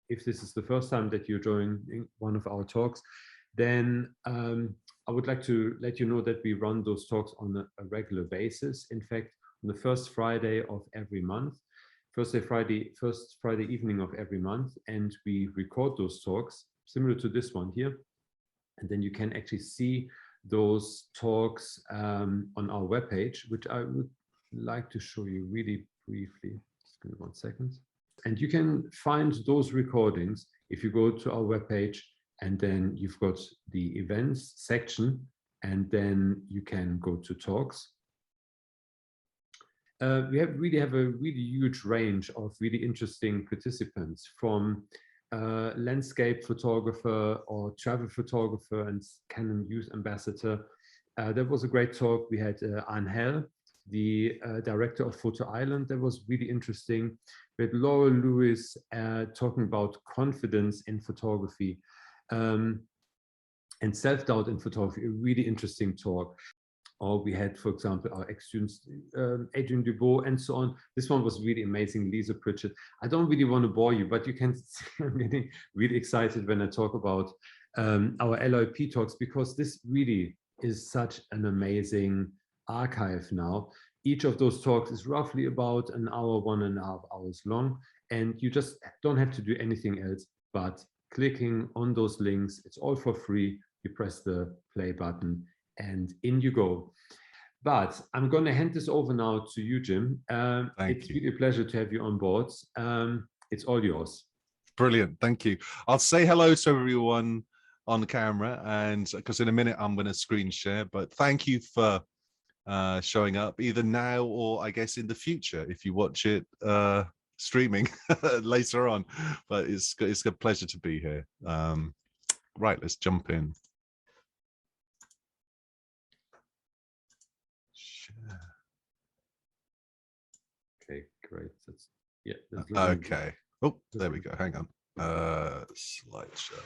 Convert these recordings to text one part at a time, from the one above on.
if this is the first time that you're joining one of our talks, then I would like to let you know that we run those talks on a regular basis. In fact, on the first Friday of every month, first Friday evening of every month, and we record those talks similar to this one here. And then you can actually see those talks on our webpage, which I would like to show you really briefly. Just give me 1 second. And you can find those recordings if you go to our webpage, and then you've got the events section, and then you can go to talks. We really have a really huge range of really interesting participants, from landscape photographer or travel photographer and Canon Youth Ambassador. That was a great talk. We had Angel, the director of Photo Island. That was really interesting. We had Laura Lewis talking about confidence in photography and self-doubt in photography, a really interesting talk. Or we had, for example, our ex-students, Adrian Dubois, and so on. This one was really amazing, Lisa Pritchett. I don't really want to bore you, but you can see I'm getting really excited when I talk about our LOP talks, because this really is such an amazing archive now. Each of those talks is roughly about an hour, 1.5 hours long, and you just don't have to do anything else but clicking on those links. It's all for free. You press the play button, and in you go. But I'm going to hand this over now to you, Jim. It's really a pleasure to have you on board. It's all yours. Brilliant. Thank you. I'll say hello to everyone on camera, and because in a minute I'm going to screen share, but thank you for showing up either now or I guess in the future if you watch it streaming later on. But it's a pleasure to be here. Right, let's jump in. Okay, great. That's okay. Oh, there we go. Hang on. Slideshow.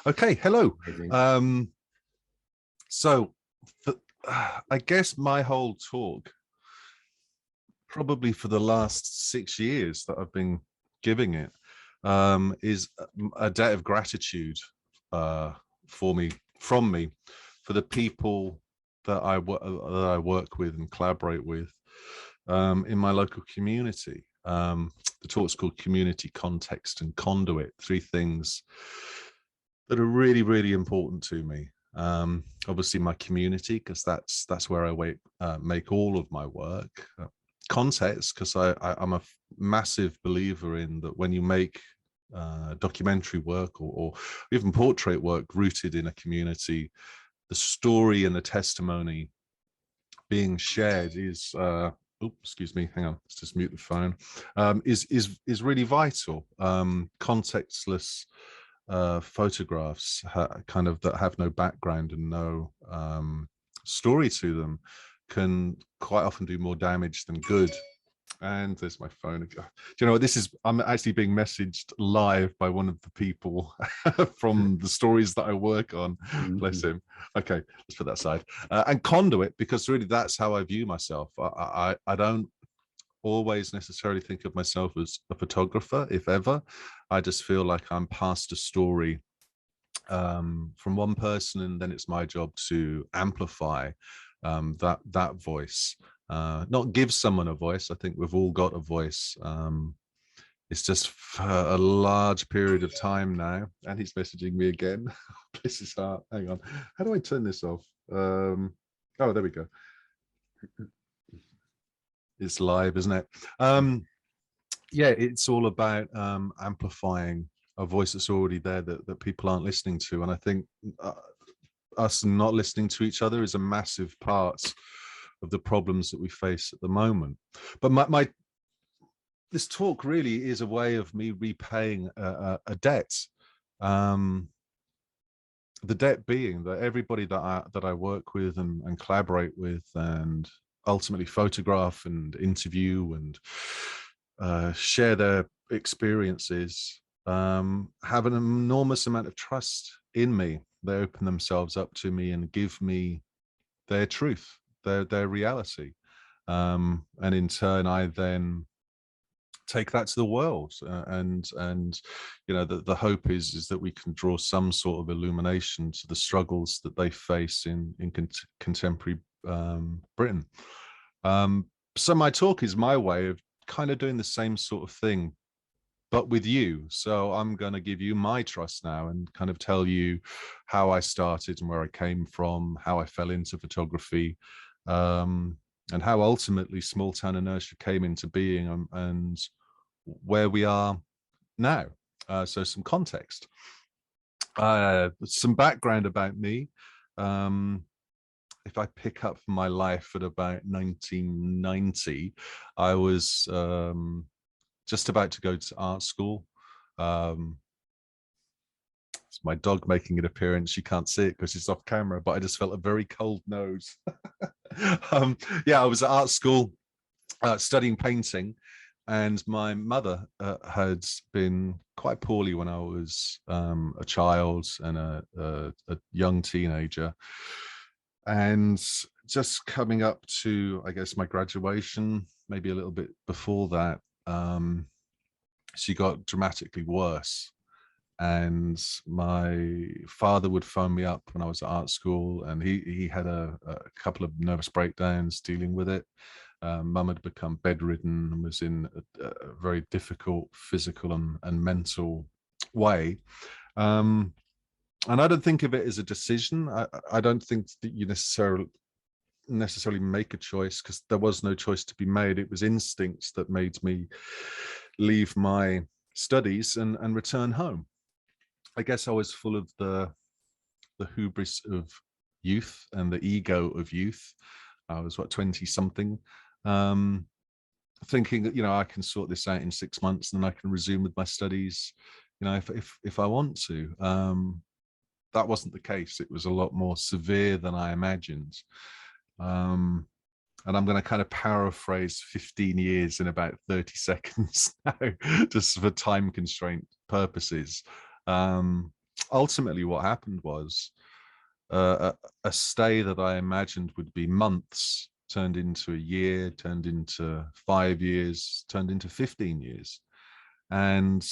Okay, hello. So I guess my whole talk, probably for the last 6 years that I've been giving it, is a debt of gratitude from me for the people that I work with and collaborate with in my local community. The talk's called Community, Context and Conduit, 3 things that are really, really important to me. Obviously my community, because that's where I make all of my work. Context, because I'm a massive believer in that when you make documentary work or even portrait work rooted in a community, the story and the testimony being shared is excuse me, hang on, let's just mute the phone, is really vital. Contextless photographs kind of that have no background and no story to them can quite often do more damage than good. And there's my phone. Do you know what, I'm actually being messaged live by one of the people from the stories that I work on. Bless him. Okay, let's put that aside. And conduit, because really that's how I view myself. I don't always necessarily think of myself as a photographer, if ever. I just feel like I'm past a story from one person, and then it's my job to amplify that voice. Not give someone a voice. I think we've all got a voice. It's just for a large period of time now. And he's messaging me again. Bless his heart. Hang on. How do I turn this off? Oh, there we go. It's live, isn't it? Yeah, it's all about amplifying a voice that's already there that people aren't listening to. And I think us not listening to each other is a massive part of the problems that we face at the moment. But this talk really is a way of me repaying a debt. The debt being that everybody that I work with and collaborate with and ultimately photograph and interview and share their experiences have an enormous amount of trust in me. They open themselves up to me and give me their truth, their reality. And in turn, I then take that to the world. And you know, the hope is that we can draw some sort of illumination to the struggles that they face in contemporary Britain. So my talk is my way of kind of doing the same sort of thing, but with you. So I'm going to give you my trust now and kind of tell you how I started and where I came from, how I fell into photography, and how ultimately Small Town Inertia came into being, and where we are now. So some context, some background about me. If I pick up my life at about 1990, I was just about to go to art school. It's my dog making an appearance. You can't see it because it's off camera, but I just felt a very cold nose. Yeah, I was at art school studying painting, and my mother had been quite poorly when I was a child and a young teenager. And just coming up to, I guess, my graduation, maybe a little bit before that, she got dramatically worse. And my father would phone me up when I was at art school, and he had a couple of nervous breakdowns dealing with it. Mum had become bedridden and was in a very difficult physical and mental way. And I don't think of it as a decision. I don't think that you necessarily make a choice, because there was no choice to be made. It was instincts that made me leave my studies and return home. I guess I was full of the hubris of youth and the ego of youth. I was 20 something, thinking that, you know, I can sort this out in 6 months and then I can resume with my studies, you know, if I want to. That wasn't the case. It was a lot more severe than I imagined. And I'm going to kind of paraphrase 15 years in about 30 seconds now, just for time constraint purposes. Ultimately, what happened was a stay that I imagined would be months turned into a year, turned into 5 years, turned into 15 years. And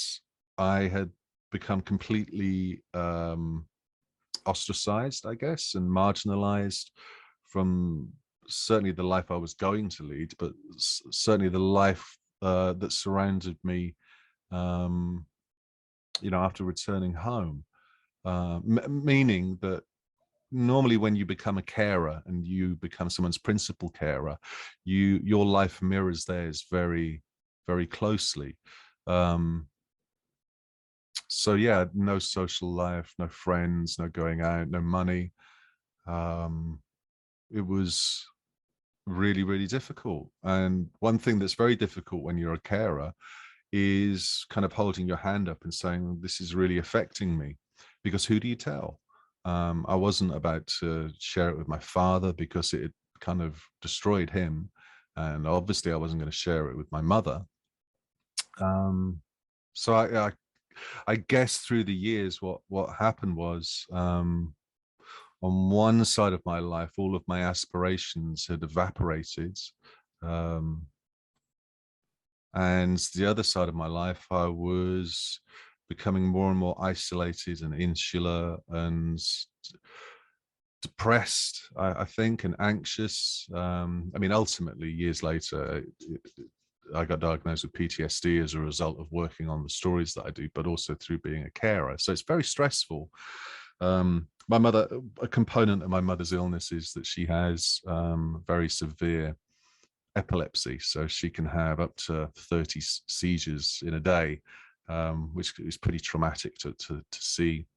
I had become completely ostracized, I guess, and marginalized from certainly the life I was going to lead, but certainly the life that surrounded me, you know, after returning home. Meaning that normally when you become a carer and you become someone's principal carer, your life mirrors theirs very, very closely. So yeah, no social life, no friends, no going out, no money. It was really, really difficult. And one thing that's very difficult when you're a carer is kind of holding your hand up and saying, this is really affecting me, because who do you tell? I wasn't about to share it with my father because it kind of destroyed him. And obviously I wasn't going to share it with my mother. So I guess through the years, what happened was, on one side of my life, all of my aspirations had evaporated. And the other side of my life, I was becoming more and more isolated and insular and depressed, I think, and anxious. I mean, ultimately, years later, I got diagnosed with PTSD as a result of working on the stories that I do, but also through being a carer. So it's very stressful. My mother, a component of my mother's illness is that she has very severe epilepsy. So she can have up to 30 seizures in a day, which is pretty traumatic to see.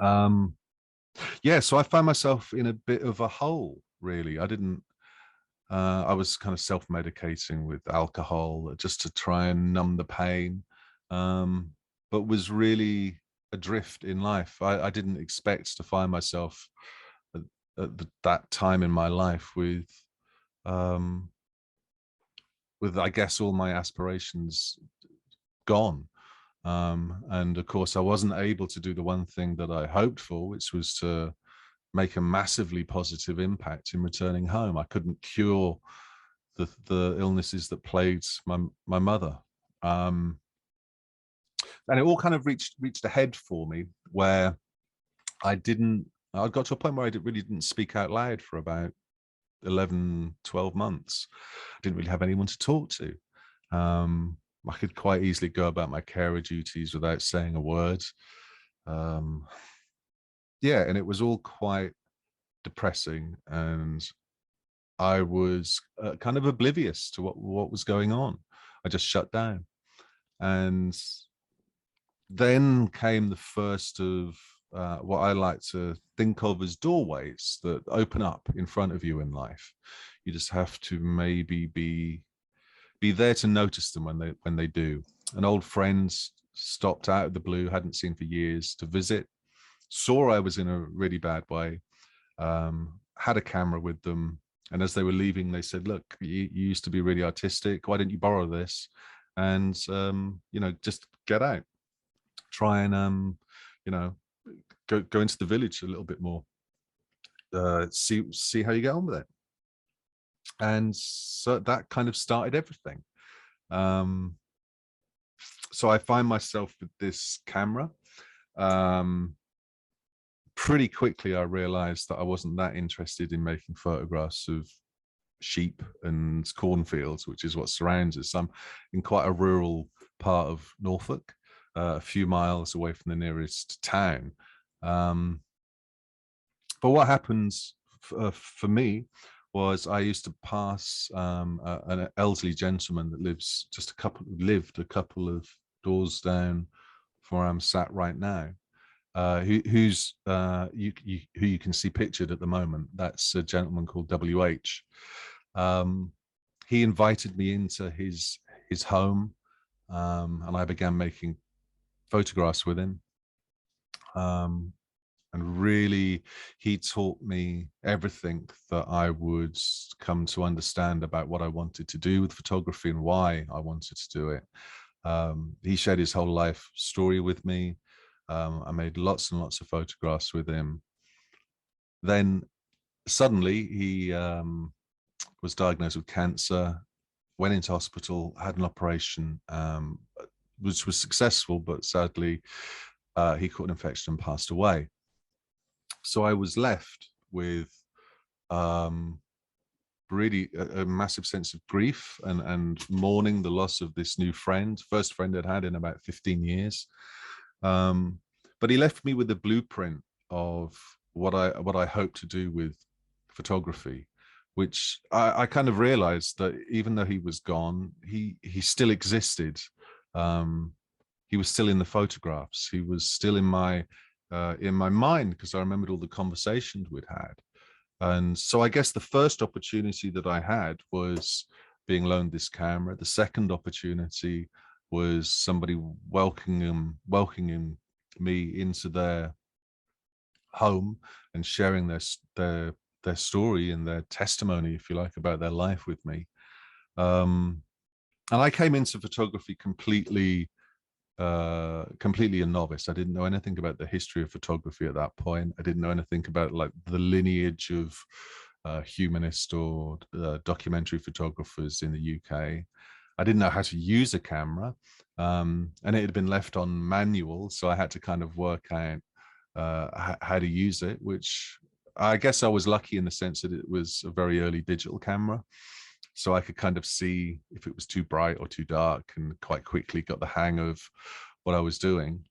Yeah, so I found myself in a bit of a hole, really. I was kind of self-medicating with alcohol just to try and numb the pain, but was really adrift in life. I didn't expect to find myself at that time in my life with, I guess, all my aspirations gone. And of course, I wasn't able to do the one thing that I hoped for, which was to make a massively positive impact in returning home. I couldn't cure the illnesses that plagued my mother. And it all kind of reached a head for me where I got to a point where really didn't speak out loud for about 11, 12 months. I didn't really have anyone to talk to. I could quite easily go about my carer duties without saying a word. Yeah, and it was all quite depressing, and I was kind of oblivious to what was going on. I just shut down. And then came the first of what I like to think of as doorways that open up in front of you in life. You just have to maybe be there to notice them when they do. An old friend stopped out of the blue, hadn't seen for years, to visit, saw I was in a really bad way, had a camera with them, and as they were leaving, they said, "Look, you used to be really artistic. Why didn't you borrow this? And just get out, try and go into the village a little bit more, see how you get on with it." And so that kind of started everything. So I find myself with this camera. Pretty quickly, I realized that I wasn't that interested in making photographs of sheep and cornfields, which is what surrounds us. I'm in quite a rural part of Norfolk, a few miles away from the nearest town. But what happens for me was I used to pass an elderly gentleman that lived a couple of doors down from where I'm sat right now, who you can see pictured at the moment. That's a gentleman called WH. He invited me into his home, and I began making photographs with him. And really, he taught me everything that I would come to understand about what I wanted to do with photography and why I wanted to do it. He shared his whole life story with me. I made lots and lots of photographs with him. Then suddenly he was diagnosed with cancer, went into hospital, had an operation, which was successful, but sadly he caught an infection and passed away. So I was left with really a massive sense of grief and mourning the loss of this new friend, first friend I'd had in about 15 years. But he left me with a blueprint of what I hope to do with photography, which I kind of realized that even though he was gone, he still existed. He was still in the photographs. He was still in my mind, because I remembered all the conversations we'd had. And so I guess the first opportunity that I had was being loaned this camera. The second opportunity was somebody welcoming me into their home and sharing their story and their testimony, if you like, about their life with me. And I came into photography completely a novice. I didn't know anything about the history of photography at that point. I didn't know anything about like the lineage of humanist or documentary photographers in the UK. I didn't know how to use a camera, and it had been left on manual, so I had to kind of work out how to use it, which I guess I was lucky in the sense that it was a very early digital camera. So I could kind of see if it was too bright or too dark, and quite quickly got the hang of what I was doing.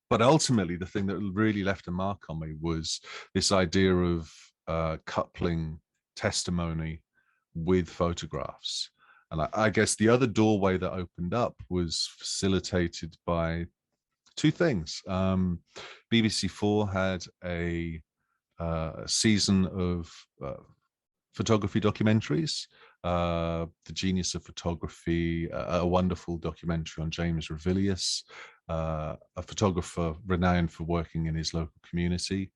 But ultimately, the thing that really left a mark on me was this idea of coupling testimony with photographs. And I guess the other doorway that opened up was facilitated by two things. BBC4 had a season of photography documentaries, The Genius of Photography, a wonderful documentary on James Revilius, a photographer renowned for working in his local community,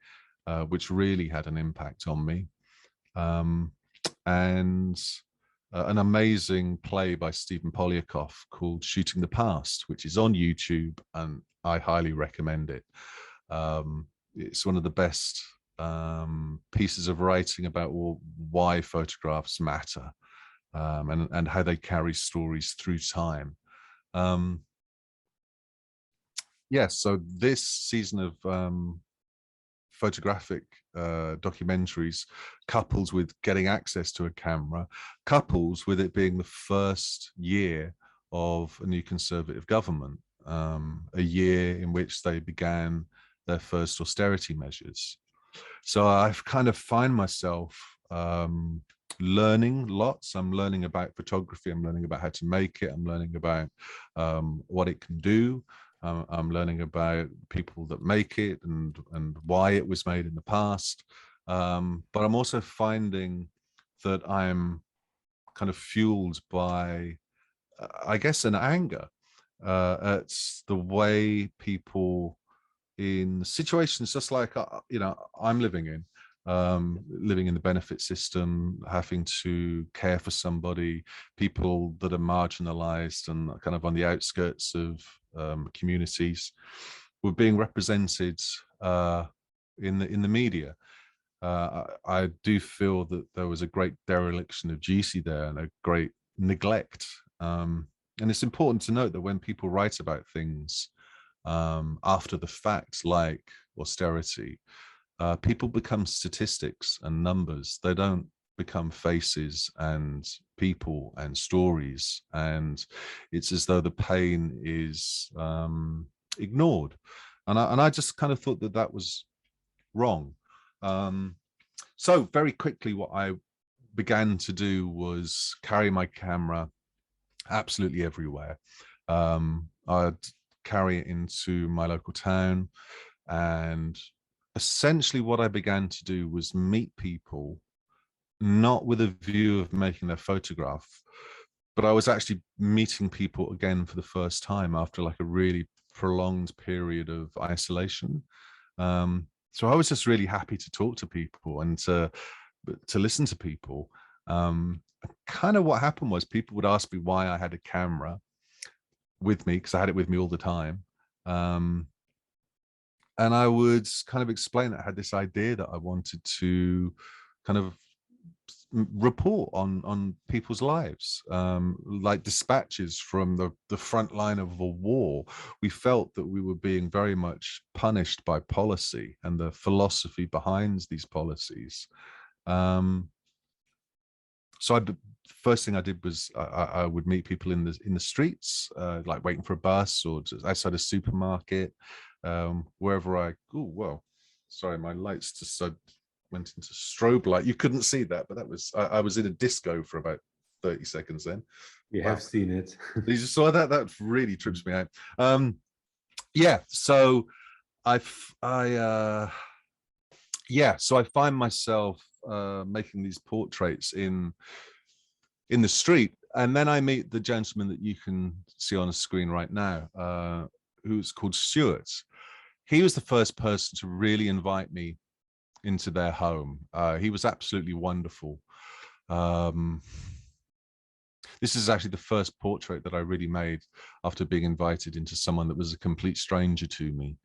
which really had an impact on me. And an amazing play by Stephen Poliakoff called Shooting the Past, which is on YouTube, and I highly recommend it. It's one of the best pieces of writing about why photographs matter, and how they carry stories through time. Yeah, so this season of photographic documentaries, couples with getting access to a camera, couples with it being the first year of a new Conservative government, a year in which they began their first austerity measures. So I've kind of find myself learning lots. I'm learning about photography. I'm learning about how to make it. I'm learning about what it can do. I'm learning about people that make it and why it was made in the past. But I'm also finding that I'm kind of fueled by, I guess, an anger at the way people in situations just like I'm living in the benefit system, having to care for somebody, people that are marginalized and kind of on the outskirts of communities, were being represented in the media. I do feel that there was a great dereliction of duty there and a great neglect. And it's important to note that when people write about things after the fact, like austerity, people become statistics and numbers. They don't become faces and people and stories. And it's as though the pain is ignored. And I just kind of thought that that was wrong. So very quickly, what I began to do was carry my camera absolutely everywhere. I'd carry it into my local town, and essentially what I began to do was meet people, not with a view of making their photograph, but I was actually meeting people again for the first time after like a really prolonged period of isolation. So I was just really happy to talk to people and to listen to people. Kind of what happened was people would ask me why I had a camera with me, because I had it with me all the time. And I would kind of explain that I had this idea that I wanted to kind of report on people's lives, like dispatches from the front line of a war. We felt that we were being very much punished by policy and the philosophy behind these policies. So first thing I did was I would meet people in the streets, like waiting for a bus or just outside a supermarket, wherever I. Oh well, sorry, my lights just went into strobe light. You couldn't see that, but that was I was in a disco for about 30 seconds then. We Wow. have seen it. You just saw that? That really trips me out. Yeah, so so I find myself making these portraits in the street, and then I meet the gentleman that you can see on the screen right now, who's called Stuart. He was the first person to really invite me into their home. He was absolutely wonderful. This is actually the first portrait that I really made after being invited into someone that was a complete stranger to me.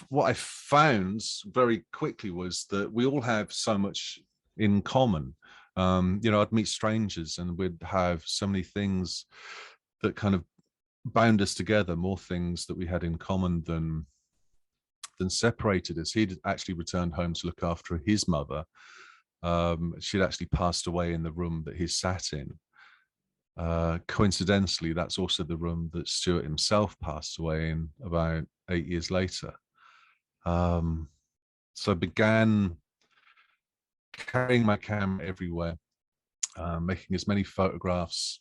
What I found very quickly was that we all have so much in common. I'd meet strangers and we'd have so many things that kind of bound us together, more things that we had in common than separated us. He'd actually returned home to look after his mother. She'd actually passed away in the room that he sat in. Coincidentally, that's also the room that Stuart himself passed away in about 8 years later. So I began carrying my camera everywhere, making as many photographs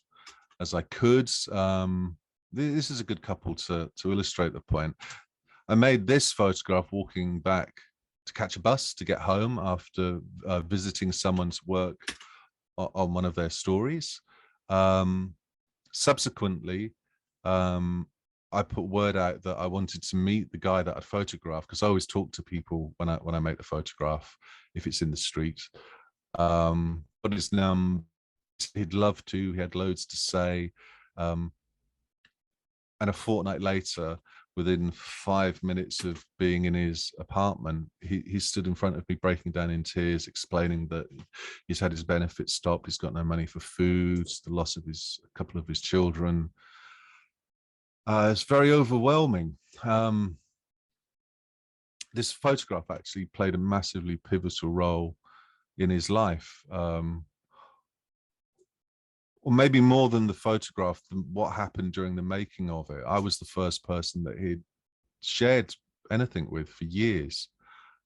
as I could. This is a good couple to illustrate the point. I made this photograph walking back to catch a bus to get home after visiting someone's work on one of their stories. Subsequently, I put word out that I wanted to meet the guy that I'd photographed, because I always talk to people when I make the photograph, if it's in the street. But his he'd love to. He had loads to say. And a fortnight later, within 5 minutes of being in his apartment, he stood in front of me breaking down in tears, explaining that he's had his benefits stopped, he's got no money for food, the loss of a couple of his children. It's very overwhelming. This photograph actually played a massively pivotal role in his life, or maybe more than the photograph, what happened during the making of it. I was the first person that he'd shared anything with for years.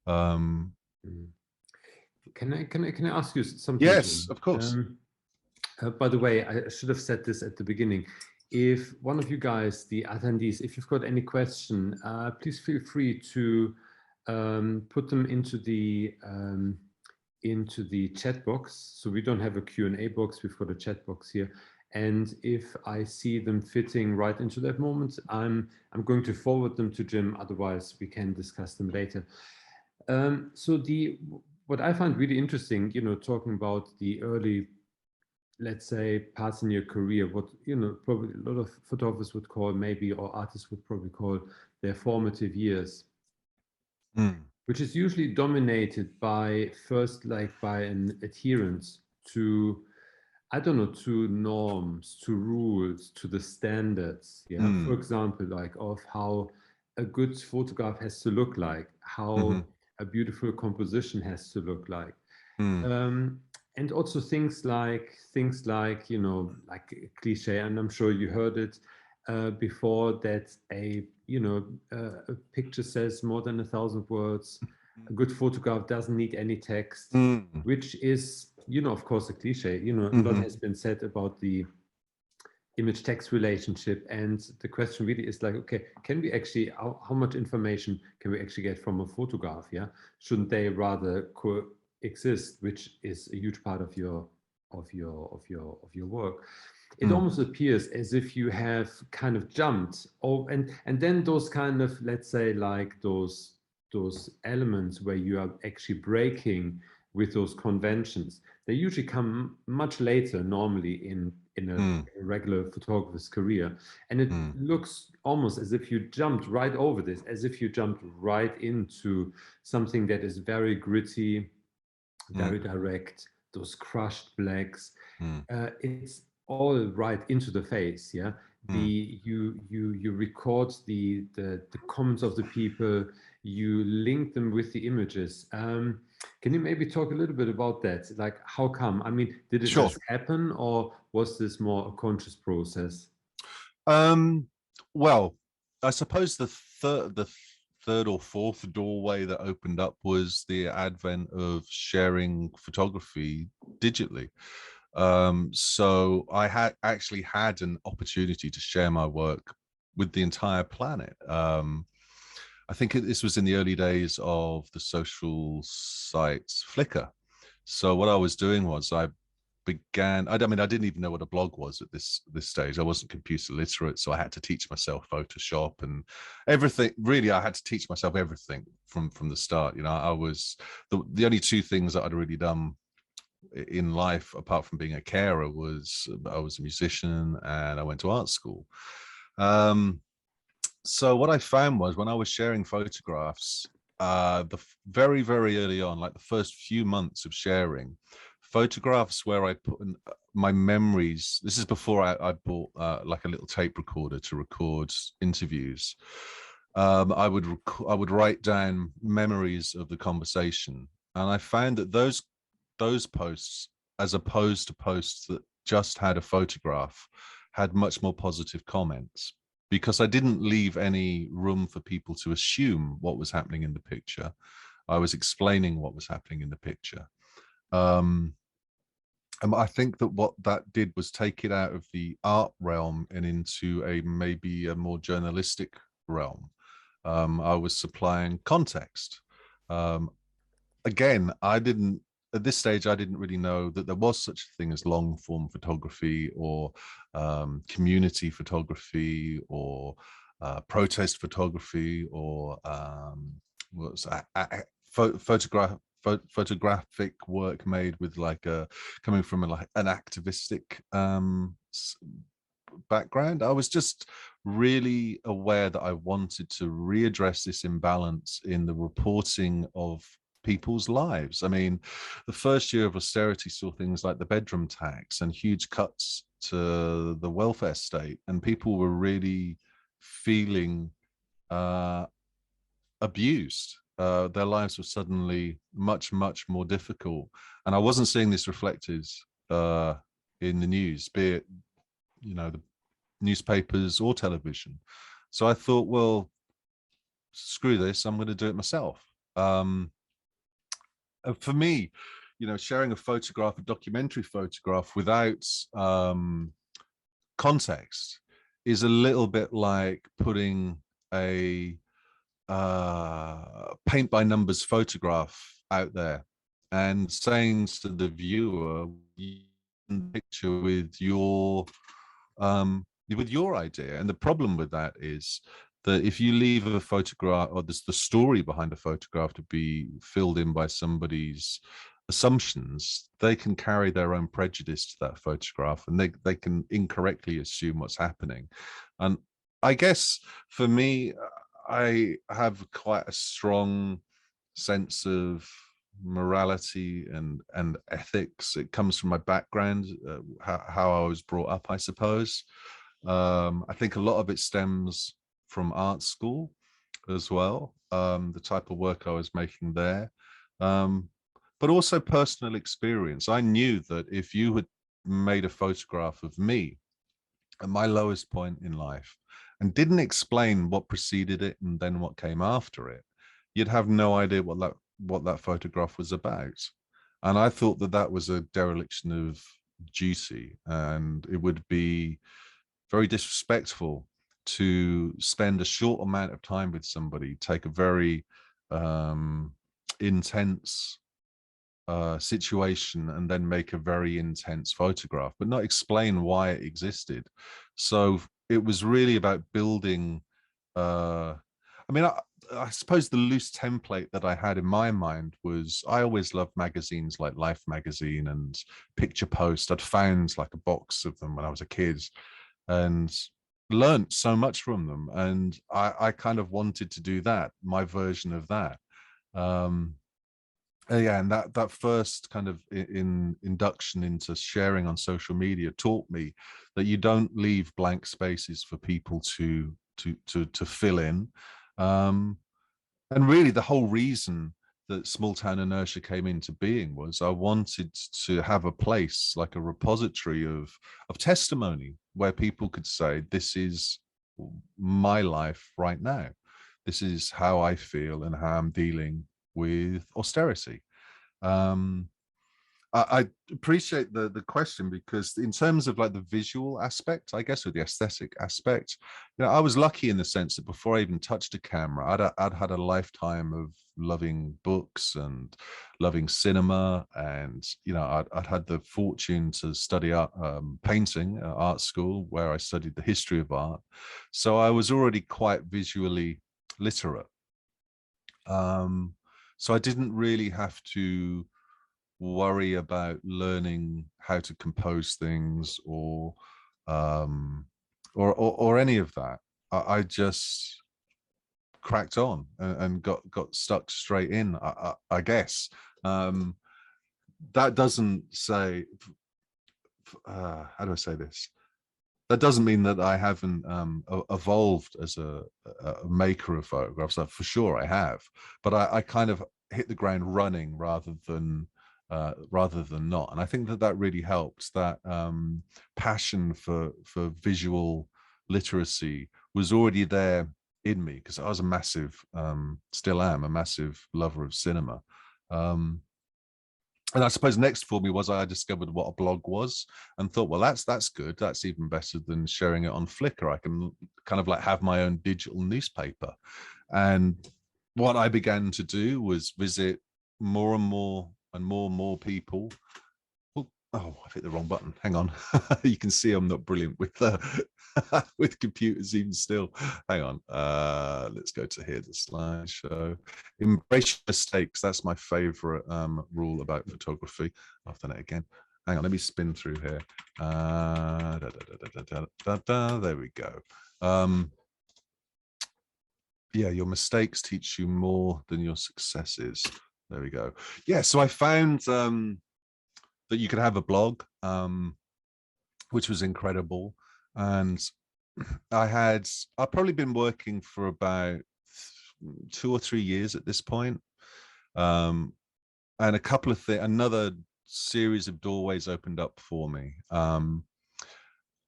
Can I ask you something? Yes, Jim? of course. By the way, I should have said this at the beginning. If one of you guys, the attendees, if you've got any question, please feel free to put them into the chat box. So we don't have a Q&A box, we've got a chat box here. And if I see them fitting right into that moment, I'm going to forward them to Jim. Otherwise, we can discuss them later. So what I find really interesting, talking about the early, let's say, parts in your career, what, probably a lot of photographers would call maybe, or artists would probably call their formative years, which is usually dominated by by an adherence to, I don't know, to norms, to rules, to the standards. Yeah. For example, like of how a good photograph has to look like, how a beautiful composition has to look like. And also things like, like a cliche, and I'm sure you heard it before, that a picture says more than 1,000 words. A good photograph doesn't need any text, which is, of course, a cliche. A lot has been said about the image text relationship, and the question really is like, okay, can we actually, how much information can we actually get from a photograph? Yeah, shouldn't they rather coexist, which is a huge part of your work? It almost appears as if you have kind of jumped, and then those kind of, let's say, like those elements where you are actually breaking with those conventions, they usually come much later, normally in a regular photographer's career. And it looks almost as if you jumped right over this, as if you jumped right into something that is very gritty, very direct, those crushed blacks. It's all right into the face. Yeah. You record the comments of the people, you link them with the images. Can you maybe talk a little bit about that? Like, how come? I mean, did it just happen, or was this more a conscious process? Well, I suppose the third or fourth doorway that opened up was the advent of sharing photography digitally. So I had actually had an opportunity to share my work with the entire planet. I think this was in the early days of the social site Flickr. So what I was doing was I mean, I didn't even know what a blog was at this stage. I wasn't computer literate, so I had to teach myself Photoshop and everything. Really, I had to teach myself everything from the start. I was the only two things that I'd really done in life, apart from being a carer, was I was a musician and I went to art school. So what I found was when I was sharing photographs, very, very early on, like the first few months of sharing, photographs where I put in my memories. This is before I bought like a little tape recorder to record interviews. I would write down memories of the conversation, and I found that those posts, as opposed to posts that just had a photograph, had much more positive comments, because I didn't leave any room for people to assume what was happening in the picture. I was explaining what was happening in the picture. And I think that what that did was take it out of the art realm and into maybe a more journalistic realm. I was supplying context. Again, at this stage, I didn't really know that there was such a thing as long form photography, or community photography, or protest photography, or photographic work made with coming from an activistic background. I was just really aware that I wanted to readdress this imbalance in the reporting of people's lives. I mean, the first year of austerity saw things like the bedroom tax and huge cuts to the welfare state, and people were really feeling abused. Their lives were suddenly much, much more difficult. And I wasn't seeing this reflected in the news, be it, the newspapers or television. So I thought, well, screw this, I'm going to do it myself. For me, sharing a photograph, a documentary photograph without context is a little bit like putting a paint by numbers photograph out there and saying to the viewer, you can picture with your idea. And the problem with that is that if you leave a photograph, or the story behind a photograph, to be filled in by somebody's assumptions, they can carry their own prejudice to that photograph, and they can incorrectly assume what's happening. And I guess for me, I have quite a strong sense of morality and ethics. It comes from my background, how I was brought up, I suppose. I think a lot of it stems from art school as well, the type of work I was making there, but also personal experience. I knew that if you had made a photograph of me at my lowest point in life and didn't explain what preceded it and then what came after it, you'd have no idea what that photograph was about. And I thought that that was a dereliction of duty, and it would be very disrespectful to spend a short amount of time with somebody, take a very intense situation, and then make a very intense photograph, but not explain why it existed. So it was really about building. I mean, I suppose the loose template that I had in my mind was, I always loved magazines like Life magazine and Picture Post. I'd found like a box of them when I was a kid and learned so much from them. And I kind of wanted to do that, my version of that. Yeah, and that first kind of induction into sharing on social media taught me that you don't leave blank spaces for people to fill in. And really, the whole reason that Small Town Inertia came into being was I wanted to have a place, like a repository of testimony, where people could say, this is my life right now. This is how I feel and how I'm dealing with austerity. I appreciate the question, because in terms of like the visual aspect, I guess, or the aesthetic aspect, I was lucky in the sense that before I even touched a camera, I'd had a lifetime of loving books and loving cinema, and I'd had the fortune to study art, painting at art school, where I studied the history of art. So I was already quite visually literate. So I didn't really have to worry about learning how to compose things or any of that. I just cracked on and got stuck straight in. I guess that doesn't say how do I say this? That doesn't mean that I haven't evolved as a maker of photographs. Like, for sure I have, but I kind of hit the ground running rather than not. And I think that really helps. That passion for visual literacy was already there in me, because I was a massive, still am a massive lover of cinema. And I suppose next for me was I discovered what a blog was and thought, well, that's good. That's even better than sharing it on Flickr. I can kind of like have my own digital newspaper. And what I began to do was visit more and more people. Oh, I hit the wrong button. Hang on. You can see I'm not brilliant with with computers even still. Hang on. Let's go to here, the slideshow. Embrace mistakes. That's my favorite rule about photography. I've done it again. hang on, let me spin through here. There we go. Yeah, your mistakes teach you more than your successes. There we go. Yeah, so I found that you could have a blog, which was incredible. And I've probably been working for about 2 or 3 years at this point. And a couple of things, another series of doorways opened up for me.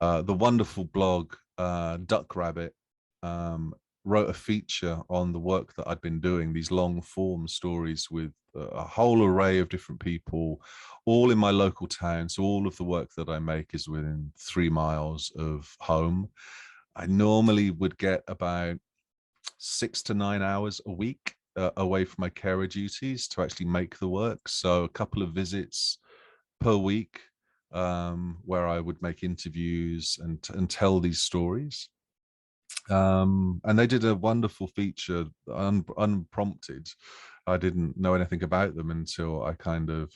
The wonderful blog, Duck Rabbit, wrote a feature on the work that I'd been doing, these long form stories with a whole array of different people, all in my local town. So all of the work that I make is within 3 miles of home. I normally would get about 6 to 9 hours a week away from my carer duties to actually make the work. So a couple of visits per week, where I would make interviews and tell these stories. And they did a wonderful feature, unprompted. I didn't know anything about them until I kind of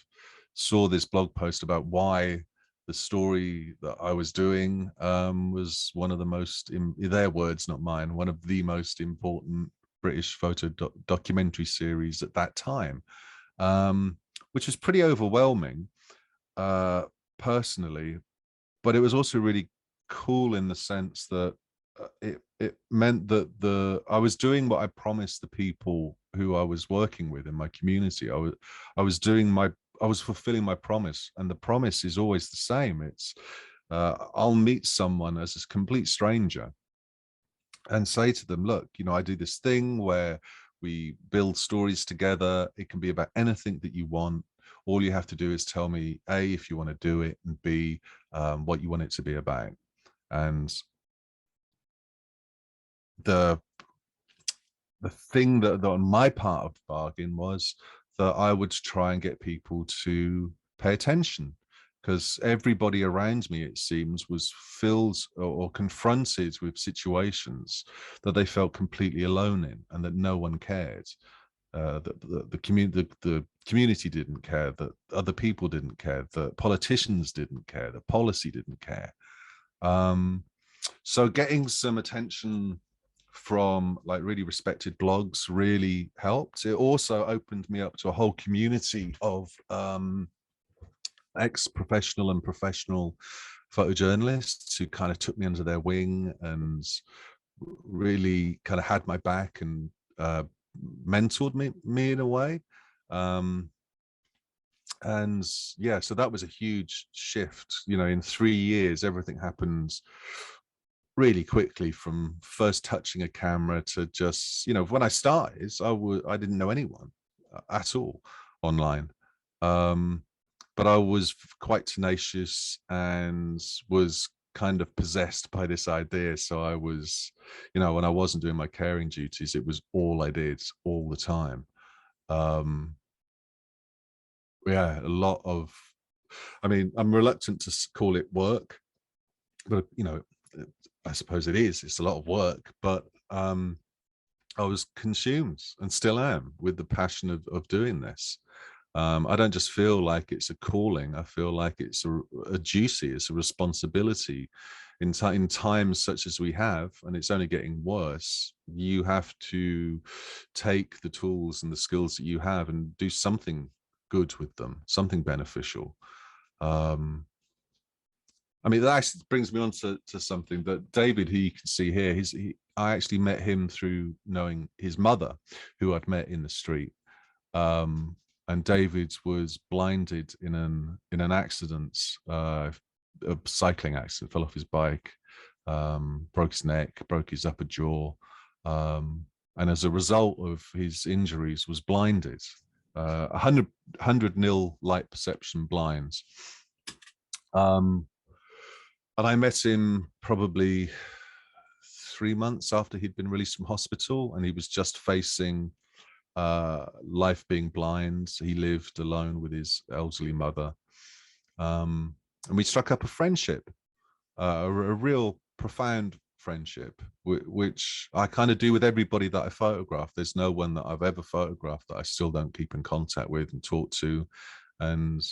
saw this blog post about why the story that I was doing was one of the most, in their words, not mine, one of the most important British photo documentary series at that time, which was pretty overwhelming personally, but it was also really cool in the sense that it meant that I was doing what I promised the people who I was working with in my community. I was fulfilling my promise, and the promise is always the same. It's I'll meet someone as a complete stranger and say to them, look, I do this thing where we build stories together. It can be about anything that you want. All you have to do is tell me, A, if you want to do it, and B, what you want it to be about. And the thing that on my part of the bargain was that I would try and get people to pay attention, because everybody around me, it seems, was filled or confronted with situations that they felt completely alone in, and that no one cared. The community didn't care, that other people didn't care, that politicians didn't care, that policy didn't care. So getting some attention from like really respected blogs really helped. It also opened me up to a whole community of ex-professional and professional photojournalists who kind of took me under their wing and really kind of had my back and mentored me in a way. And yeah, so that was a huge shift. In 3 years, everything happens really quickly, from first touching a camera to just, when I started, I didn't know anyone at all online. But I was quite tenacious and was kind of possessed by this idea. So I was, when I wasn't doing my caring duties, it was all I did all the time. Yeah, a lot of, I'm reluctant to call it work, but I suppose it is. It's a lot of work, but I was consumed and still am with the passion of doing this. I don't just feel like it's a calling. I feel like it's a duty. It's a responsibility. In times such as we have, and it's only getting worse, you have to take the tools and the skills that you have and do something good with them, something beneficial. That actually brings me on to something that David, who you can see here, I actually met him through knowing his mother, who I'd met in the street. And David was blinded in an accident, a cycling accident, fell off his bike, broke his neck, broke his upper jaw, and as a result of his injuries, was blinded. 100 nil light perception blinds. And I met him probably 3 months after he'd been released from hospital, and he was just facing life being blind. He lived alone with his elderly mother. And we struck up a friendship, a real profound friendship, which I kind of do with everybody that I photograph. There's no one that I've ever photographed that I still don't keep in contact with and talk to. And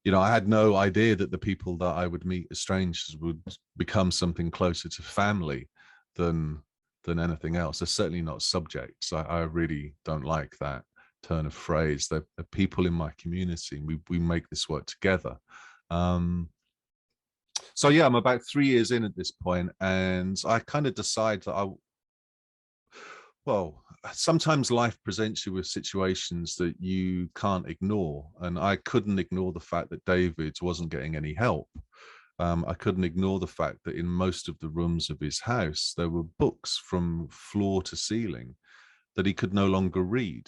you know, I had no idea that the people that I would meet as strangers would become something closer to family than anything else. They're certainly not subjects. I really don't like that turn of phrase. They're people in my community, and we make this work together. So yeah, I'm about 3 years in at this point, and I kind of decide that well, sometimes life presents you with situations that you can't ignore, and I couldn't ignore the fact that David wasn't getting any help. I couldn't ignore the fact that in most of the rooms of his house, there were books from floor to ceiling that he could no longer read.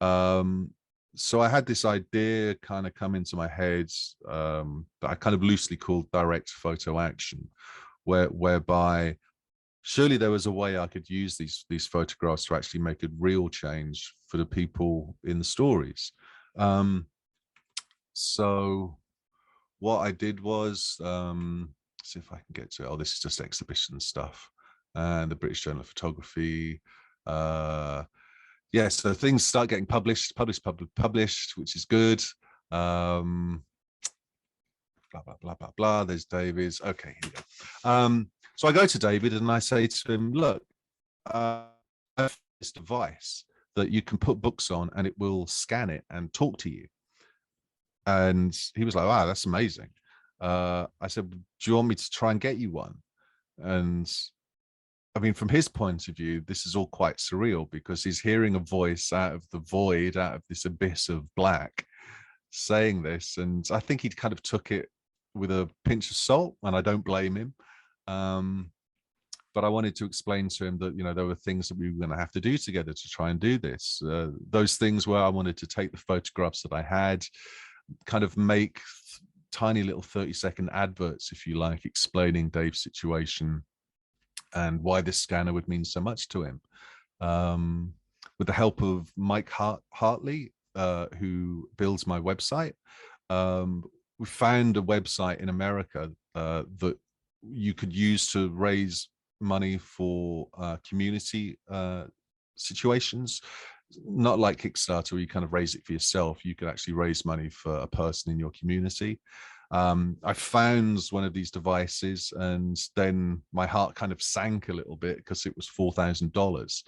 So I had this idea kind of come into my head that I kind of loosely called direct photo action, whereby surely there was a way I could use these photographs to actually make a real change for the people in the stories. So what I did was, see if I can get to it. Oh, this is just exhibition stuff and the British Journal of Photography. Yeah, so things start getting published, which is good. Blah, blah, blah, blah, blah. There's David's. Okay, here we go. So I go to David and I say to him, look, I have this device that you can put books on and it will scan it and talk to you. And he was like, wow, that's amazing. I said, do you want me to try and get you one? And I mean, from his point of view, this is all quite surreal because he's hearing a voice out of the void, out of this abyss of black, saying this. And I think he kind of took it with a pinch of salt, and I don't blame him. But I wanted to explain to him that, you know, there were things that we were going to have to do together to try and do this. Those things where I wanted to take the photographs that I had, kind of make tiny little 30-second adverts, if you like, explaining Dave's situation and why this scanner would mean so much to him. With the help of Mike Hartley, who builds my website, we found a website in America that you could use to raise money for community situations. Not like Kickstarter, where you kind of raise it for yourself. You could actually raise money for a person in your community. I found one of these devices, and then my heart kind of sank a little bit because it was $4,000,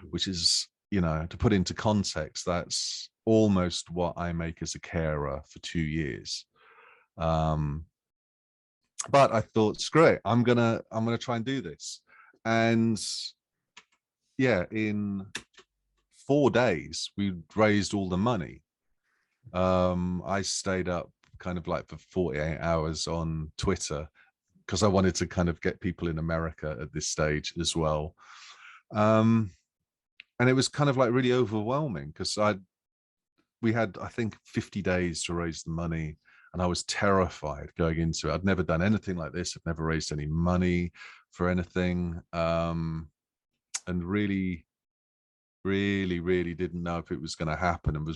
which is, you know, to put into context, that's almost what I make as a carer for 2 years. But I thought, screw it, I'm gonna try and do this. And yeah, in 4 days, we raised all the money. I stayed up kind of like for 48 hours on Twitter because I wanted to kind of get people in America at this stage as well. And it was kind of like really overwhelming because we had, I think, 50 days to raise the money. And I was terrified going into it. I'd never done anything like this. I'd never raised any money for anything. And really didn't know if it was going to happen, and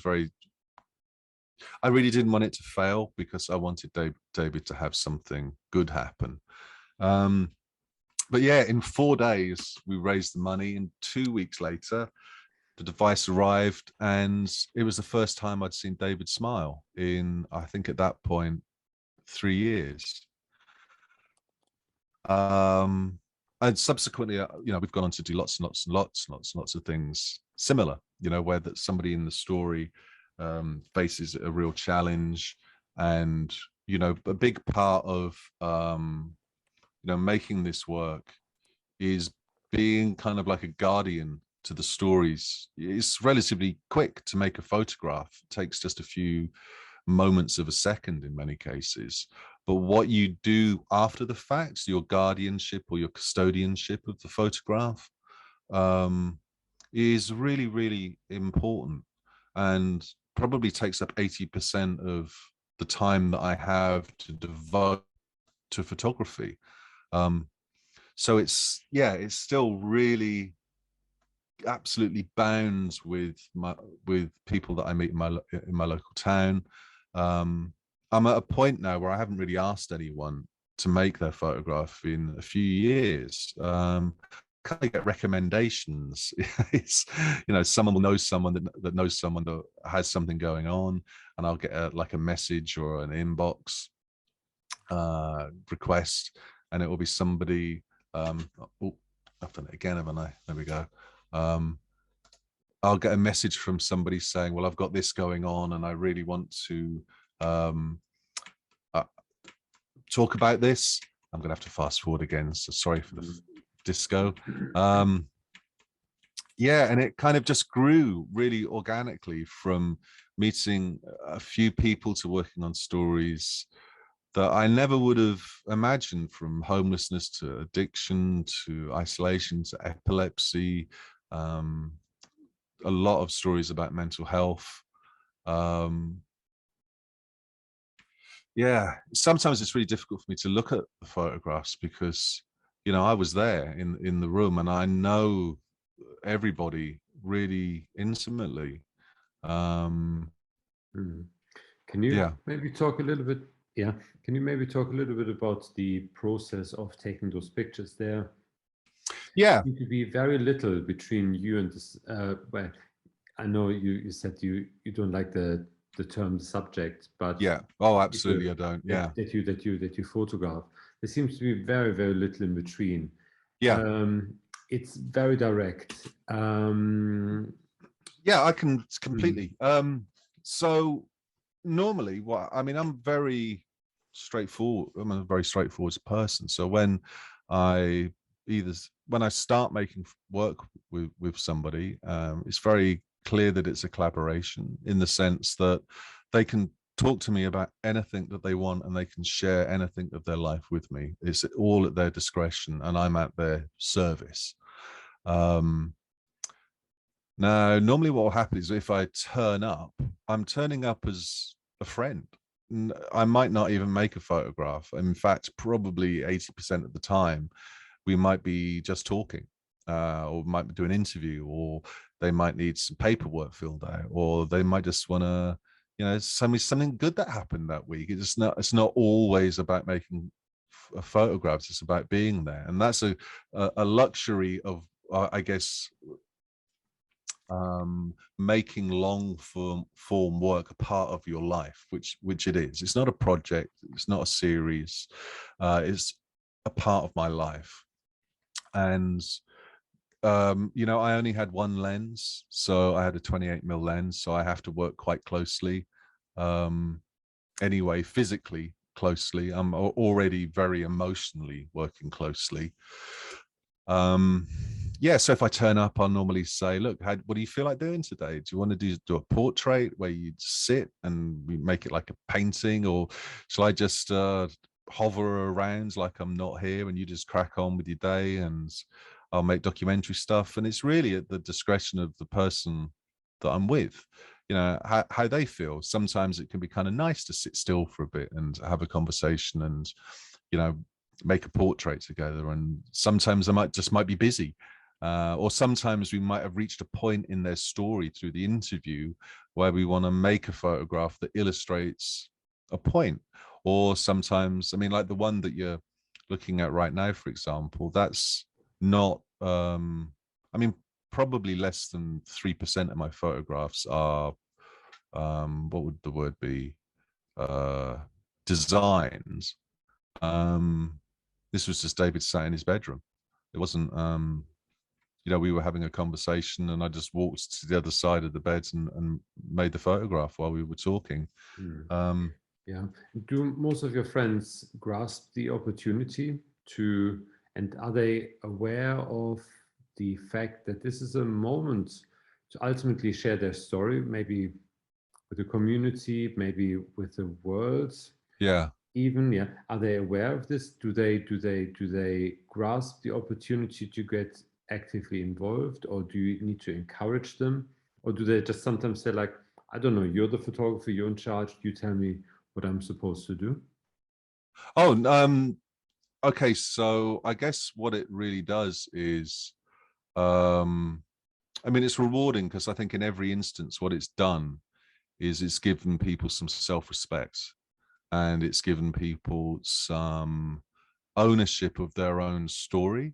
I really didn't want it to fail because I wanted David to have something good happen. But yeah, in 4 days, we raised the money, and 2 weeks later, the device arrived, and it was the first time I'd seen David smile in, I think at that point, 3 years. And subsequently, you know, we've gone on to do lots of things similar, you know, where that somebody in the story faces a real challenge. And, you know, a big part of, you know, making this work is being kind of like a guardian to the stories. It's relatively quick to make a photograph. It takes just a few moments of a second in many cases. But what you do after the fact, your guardianship or your custodianship of the photograph, is really important, and probably takes up 80% of the time that I have to devote to photography. So it's still really absolutely bounds with people that I meet in my local town. I'm at a point now where I haven't really asked anyone to make their photograph in a few years. kind of get recommendations. It's, you know, someone will know someone that knows someone that has something going on, and I'll get like a message or an inbox request, and it will be somebody. Oh, I've done it again, haven't I? There we go. I'll get a message from somebody saying, well, I've got this going on and I really want to talk about this. I'm going to have to fast forward again, so sorry for the disco. Yeah, and it kind of just grew really organically from meeting a few people to working on stories that I never would have imagined, from homelessness to addiction to isolation to epilepsy, a lot of stories about mental health. Yeah, sometimes it's really difficult for me to look at the photographs because, you know, I was there in the room and I know everybody really intimately. Can you Yeah, maybe talk a little bit? Yeah, can you maybe talk a little bit about the process of taking those pictures? There yeah, seems to be very little between you and this. Well, I know you said you don't like the term subject, but yeah. Oh, people absolutely. I don't. Yeah, that you photograph. There seems to be very little in between. yeah, It's very direct. yeah. I can Mm, completely. So normally, what I mean, I'm very straightforward. I'm a very straightforward person. So I when I start making work with somebody, it's very clear that it's a collaboration in the sense that they can talk to me about anything that they want and they can share anything of their life with me. It's all at their discretion and I'm at their service. Now, normally what will happen is if I turn up, I'm turning up as a friend. I might not even make a photograph. In fact, probably 80% of the time, we might be just talking, or might be doing an interview, or they might need some paperwork filled out, or they might just want to, you know, tell me something good that happened that week. It's not always about making photographs. It's about being there, and that's a luxury of, I guess, making long form work a part of your life, which it is. It's not a project, it's not a series, it's a part of my life. And you know, I only had one lens, so I had a 28mm lens, so I have to work quite closely, anyway, physically closely. I'm already very emotionally working closely. Yeah, so if I turn up, I'll normally say, look, what do you feel like doing today? Do you want to do a portrait where you sit and we make it like a painting, or shall I just hover around like I'm not here and you just crack on with your day and I'll make documentary stuff? And it's really at the discretion of the person that I'm with, you know, how they feel. Sometimes it can be kind of nice to sit still for a bit and have a conversation and, you know, make a portrait together. And sometimes I might be busy, or sometimes we might have reached a point in their story through the interview where we want to make a photograph that illustrates a point. Or sometimes, I mean, like the one that you're looking at right now, for example, that's not I mean, probably less than 3% of my photographs are what would the word be, designs. This was just David sat in his bedroom. It wasn't, you know, we were having a conversation and I just walked to the other side of the bed and made the photograph while we were talking. mm. Um, Yeah. Do most of your friends grasp the opportunity to, and are they aware of the fact that this is a moment to ultimately share their story, maybe with the community, maybe with the world, yeah. even? Yeah. Are they aware of this? Do they grasp the opportunity to get actively involved, or do you need to encourage them? Or do they just sometimes say like, I don't know, you're the photographer, you're in charge, you tell me what I'm supposed to do? Oh, okay. So I guess what it really does is, I mean, it's rewarding because I think in every instance, what it's done is it's given people some self-respect and it's given people some ownership of their own story.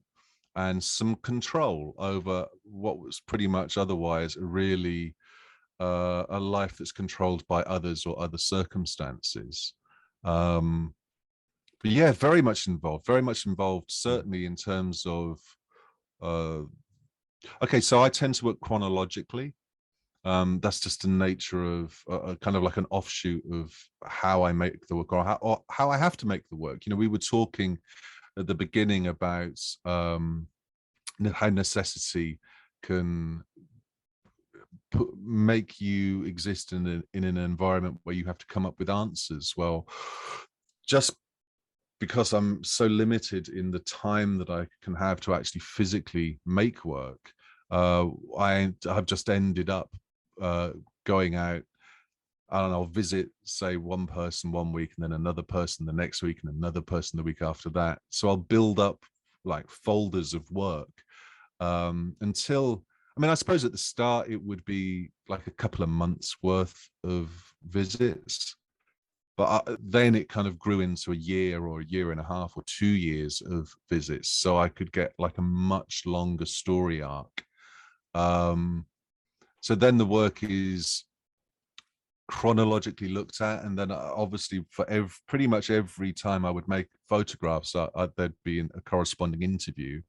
and some control over what was pretty much otherwise a really a life that's controlled by others or other circumstances. But yeah, very much involved, certainly in terms of, uh, okay, so I tend to work chronologically. That's just the nature of kind of like an offshoot of how I make the work, or how I have to make the work. You know, we were talking at the beginning about how necessity can make you exist in an environment where you have to come up with answers. Well, just because I'm so limited in the time that I can have to actually physically make work, I have just ended up going out. I don't know, I'll visit, say, one person one week and then another person the next week and another person the week after that. So I'll build up like folders of work until, I mean, I suppose at the start it would be like a couple of months worth of visits, but then it kind of grew into a year or a year and a half or 2 years of visits, so I could get like a much longer story arc. So then the work is chronologically looked at, and then obviously for pretty much every time I would make photographs, there'd be a corresponding interview,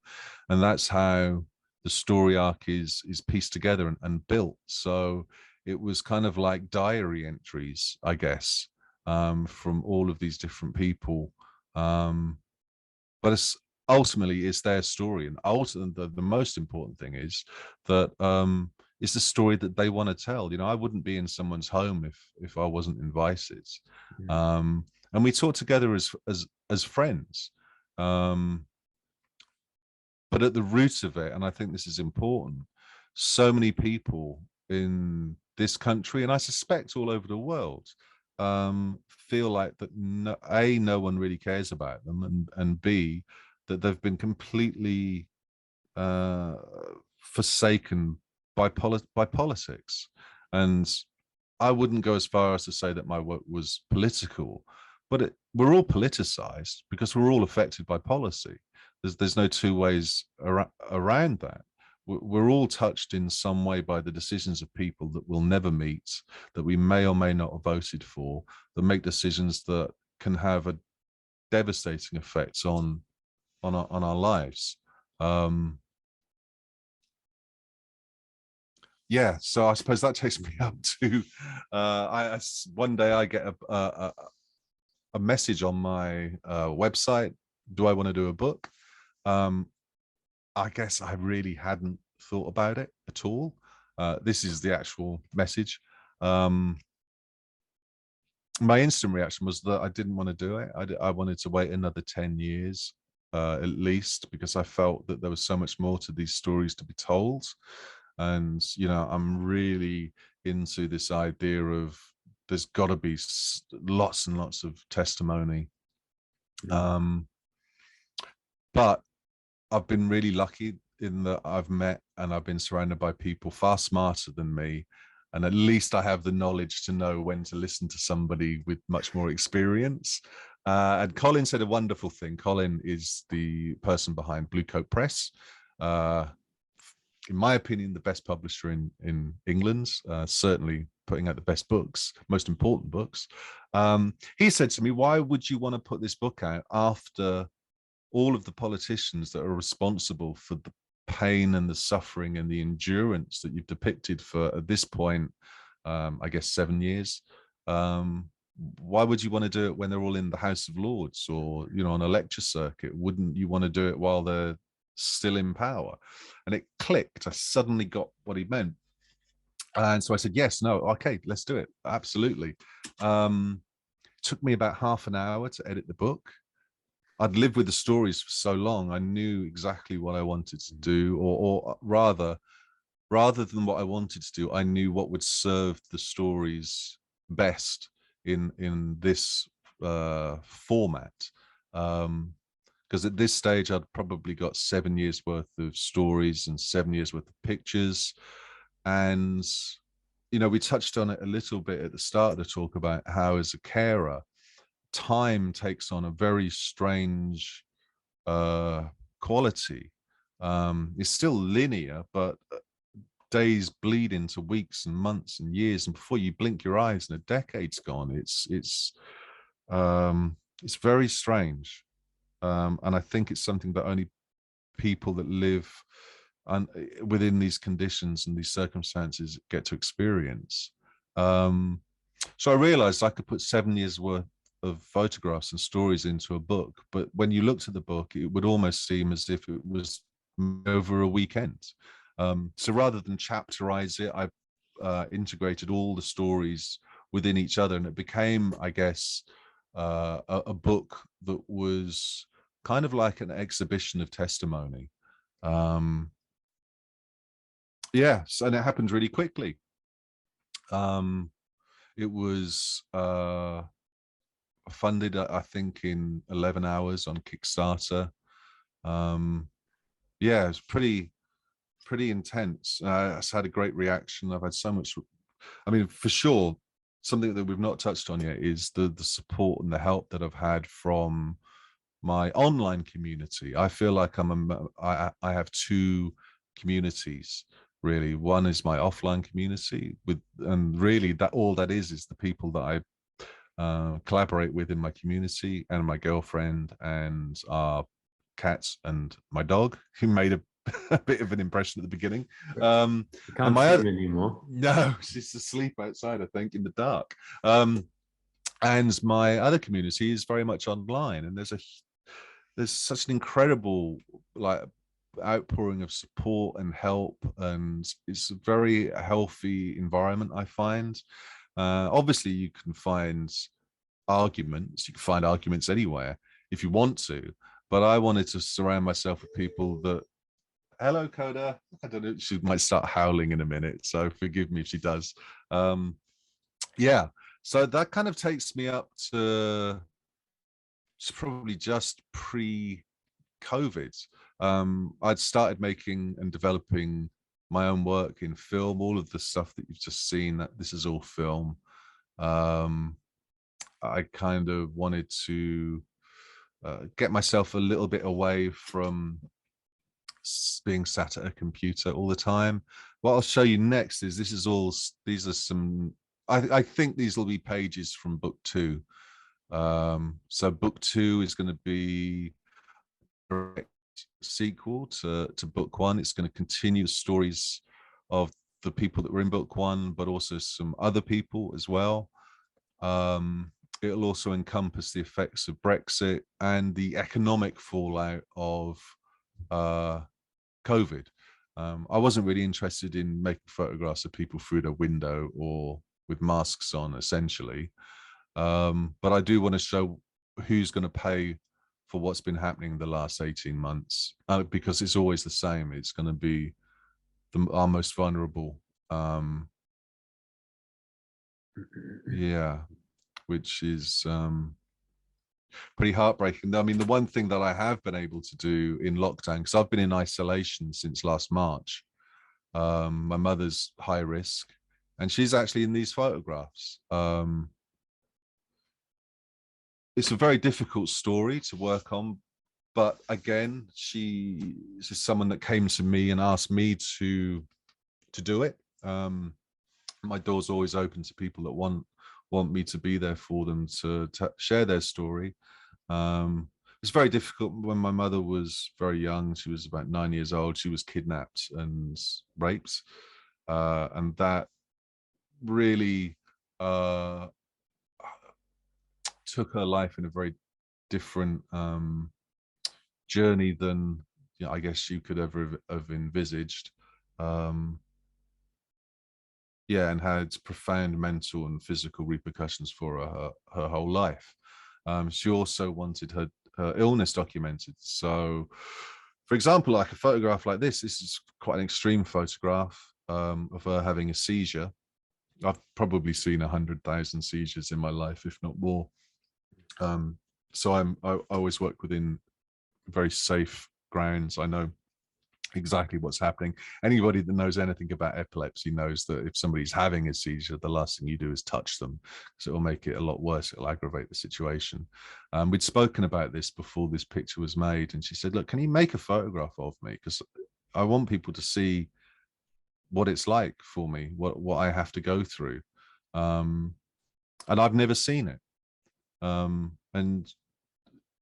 and that's how the story arc is pieced together and built. So it was kind of like diary entries, I guess, from all of these different people. But ultimately it's their story, and ultimately the most important thing is that it's the story that they want to tell. You know, I wouldn't be in someone's home if I wasn't invited. Yeah. And we talk together as friends. But at the root of it, and I think this is important, so many people in this country, and I suspect all over the world, feel like that no one really cares about them, and B, that they've been completely uh, forsaken by politics. And I wouldn't go as far as to say that my work was political, but we're all politicized because we're all affected by policy. There's no two ways around that. We're all touched in some way by the decisions of people that we'll never meet, that we may or may not have voted for, that make decisions that can have a devastating effects on our lives. Yeah, so I suppose that takes me up to one day I get a message on my website. Do I want to do a book? I guess I really hadn't thought about it at all. This is the actual message. My instant reaction was that I didn't want to do it. I wanted to wait another 10 years at least, because I felt that there was so much more to these stories to be told. And, you know, I'm really into this idea of there's got to be lots and lots of testimony. But I've been really lucky in that I've met and I've been surrounded by people far smarter than me. And at least I have the knowledge to know when to listen to somebody with much more experience. And Colin said a wonderful thing. Colin is the person behind Blue Coat Press. In my opinion, the best publisher in England, certainly putting out the best books, most important books. He said to me, why would you want to put this book out after all of the politicians that are responsible for the pain and the suffering and the endurance that you've depicted for, at this point, I guess 7 years? Why would you want to do it when they're all in the House of Lords or, you know, on a lecture circuit? Wouldn't you want to do it while they're still in power? And it clicked. I suddenly got what he meant. And so I said, yes, no, okay, let's do it. Absolutely. It took me about half an hour to edit the book. I'd lived with the stories for so long, I knew exactly what I wanted to do, or rather than what I wanted to do, I knew what would serve the stories best in this format. Because at this stage, I'd probably got 7 years worth of stories and 7 years worth of pictures. And, you know, we touched on it a little bit at the start of the talk about how, as a carer, time takes on a very strange quality. It's still linear, but days bleed into weeks and months and years, and before you blink your eyes and a decade's gone. It's very strange, and I think it's something that only people that live within these conditions and these circumstances get to experience. So I realized I could put 7 years worth of photographs and stories into a book, but when you looked at the book, it would almost seem as if it was over a weekend. So rather than chapterize it, I integrated all the stories within each other, and it became, I guess, a book that was kind of like an exhibition of testimony. Yes, and it happened really quickly. It was funded, I think, in 11 hours on Kickstarter. Yeah, it's pretty intense. It's had a great reaction. I've had so much. I mean, for sure, something that we've not touched on yet is the support and the help that I've had from my online community. I feel like I have two communities really. One is my offline community and really that all that is the people that I collaborate with in my community, and my girlfriend and our cats and my dog, who made a bit of an impression at the beginning. You And can't my see other, him anymore. no, she's asleep outside, I think, in the dark. And my other community is very much online, and there's such an incredible like outpouring of support and help, and it's a very healthy environment, I find. Obviously you can find arguments anywhere if you want to, but I wanted to surround myself with people that, hello Coda, I don't know, she might start howling in a minute, so forgive me if she does. Yeah, so that kind of takes me up to probably just pre-COVID. I'd started making and developing my own work in film. All of the stuff that you've just seen, that this is all film. I kind of wanted to get myself a little bit away from being sat at a computer all the time. What I'll show you next is these are some, I think these will be pages from book 2. So book 2 is going to be a direct sequel to book 1. It's going to continue the stories of the people that were in book 1, but also some other people as well. It'll also encompass the effects of Brexit and the economic fallout of COVID. I wasn't really interested in making photographs of people through the window or with masks on, essentially. But I do want to show who's going to pay for what's been happening the last 18 months, because it's always the same. It's going to be our most vulnerable. Yeah, which is pretty heartbreaking. I mean, the one thing that I have been able to do in lockdown, because I've been in isolation since last March. My mother's high risk, and she's actually in these photographs. It's a very difficult story to work on, but again, she is someone that came to me and asked me to do it. My door's always open to people that want me to be there for them to share their story. It's very difficult. When my mother was very young, she was about 9 years old, she was kidnapped and raped, and that really took her life in a very different journey than, you know, I guess you could ever have envisaged. Yeah, and had profound mental and physical repercussions for her whole life. She also wanted her illness documented. So, for example, like a photograph like this is quite an extreme photograph of her having a seizure. I've probably seen 100,000 seizures in my life, if not more. So I always work within very safe grounds. I know exactly what's happening. Anybody that knows anything about epilepsy knows that if somebody's having a seizure, the last thing you do is touch them, because it will make it a lot worse. It'll aggravate the situation. We'd spoken about this before this picture was made, and she said, look, can you make a photograph of me? Because I want people to see what it's like for me, what I have to go through. And I've never seen it. And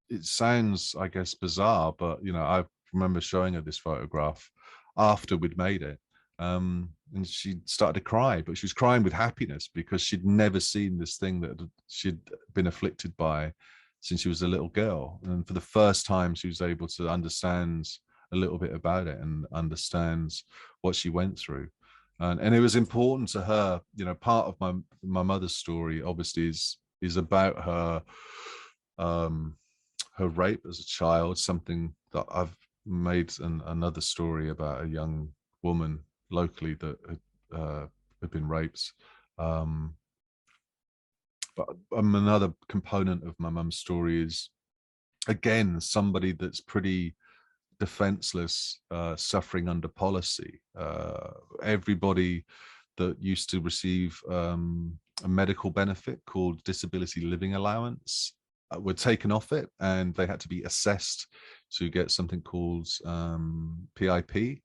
it sounds, I guess, bizarre, but I remember showing her this photograph after we'd made it, and she started to cry, but she was crying with happiness because she'd never seen this thing that she'd been afflicted by since she was a little girl, and for the first time she was able to understand a little bit about it and understands what she went through. And it was important to her. Part of my mother's story obviously is about her her rape as a child, something that I've made another story about a young woman locally that had been raped. But another component of my mum's story is, again, somebody that's pretty defenseless, suffering under policy. Everybody that used to receive a medical benefit called disability living allowance were taken off it, and they had to be assessed to get something called PIP,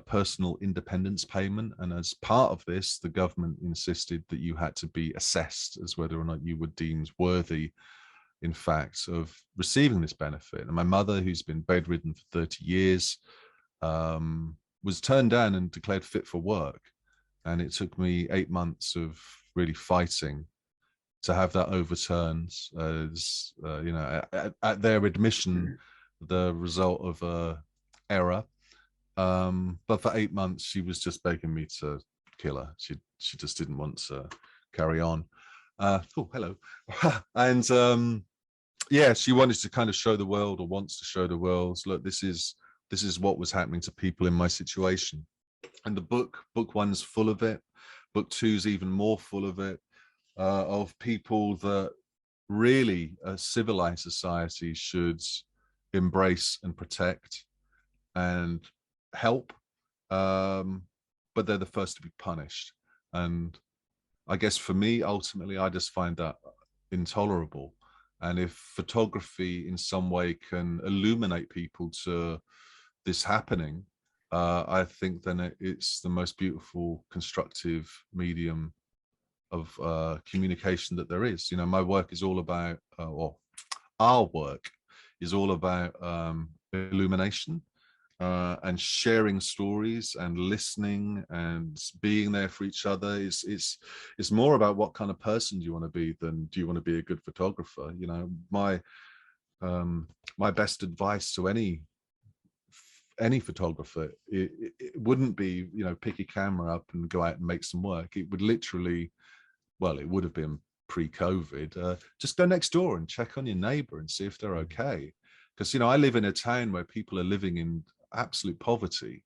personal independence payment. And as part of this, the government insisted that you had to be assessed as whether or not you were deemed worthy, in fact, of receiving this benefit. And my mother, who's been bedridden for 30 years, was turned down and declared fit for work. And it took me 8 months of really fighting to have that overturned, as at their admission, the result of a error. But for 8 months, she was just begging me to kill her. She just didn't want to carry on. Oh, hello. And yeah, she wanted to kind of show the world, or wants to show the world, look, this is what was happening to people in my situation. And the book one's full of it. Book two's even more full of it, of people that really a civilized society should embrace and protect and help, but they're the first to be punished. And I guess for me, ultimately, I just find that intolerable. And if photography in some way can illuminate people to this happening, I think then it's the most beautiful, constructive medium of communication that there is. My work is all about, or our work is all about illumination, and sharing stories and listening and being there for each other. It's more about what kind of person do you want to be than do you want to be a good photographer. My best advice to any photographer, it wouldn't be pick your camera up and go out and make some work. It would literally, well, it would have been pre-COVID, just go next door and check on your neighbor and see if they're okay. Because I live in a town where people are living in absolute poverty,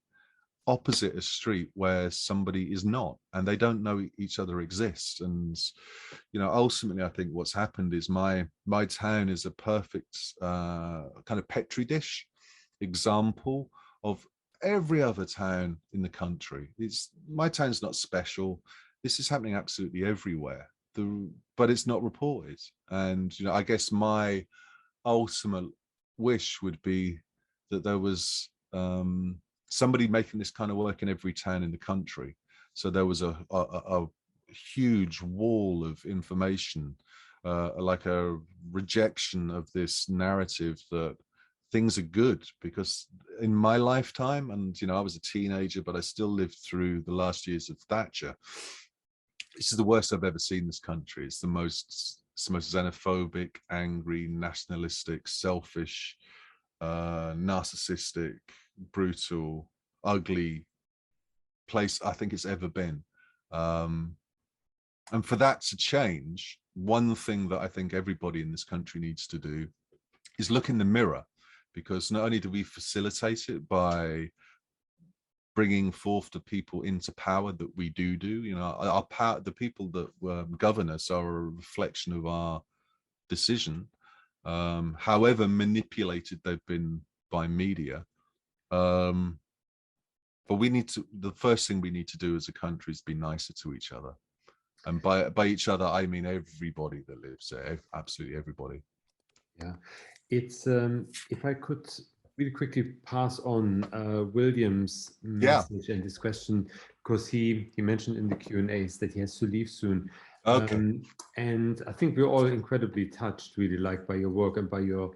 opposite a street where somebody is not, and they don't know each other exist. And ultimately, I think what's happened is my town is a perfect kind of petri dish example of every other town in the country. My town's not special. This is happening absolutely everywhere, but it's not reported. And I guess my ultimate wish would be that there was somebody making this kind of work in every town in the country. So there was a huge wall of information, like a rejection of this narrative that things are good. Because in my lifetime, and I was a teenager, but I still lived through the last years of Thatcher. This is the worst I've ever seen this country. It's the most xenophobic, angry, nationalistic, selfish, narcissistic, brutal, ugly place I think it's ever been. And for that to change, one thing that I think everybody in this country needs to do is look in the mirror, because not only do we facilitate it by bringing forth the people into power that we do, our power, the people that govern us are a reflection of our decision, however manipulated they've been by media. But we need to, the first thing we need to do as a country is be nicer to each other. And by each other, I mean everybody that lives there, absolutely everybody. Yeah, it's if I could really quickly pass on William's Yeah. message and his question, because he mentioned in the Q&As that he has to leave soon. Okay. And I think we're all incredibly touched, really, like by your work and by your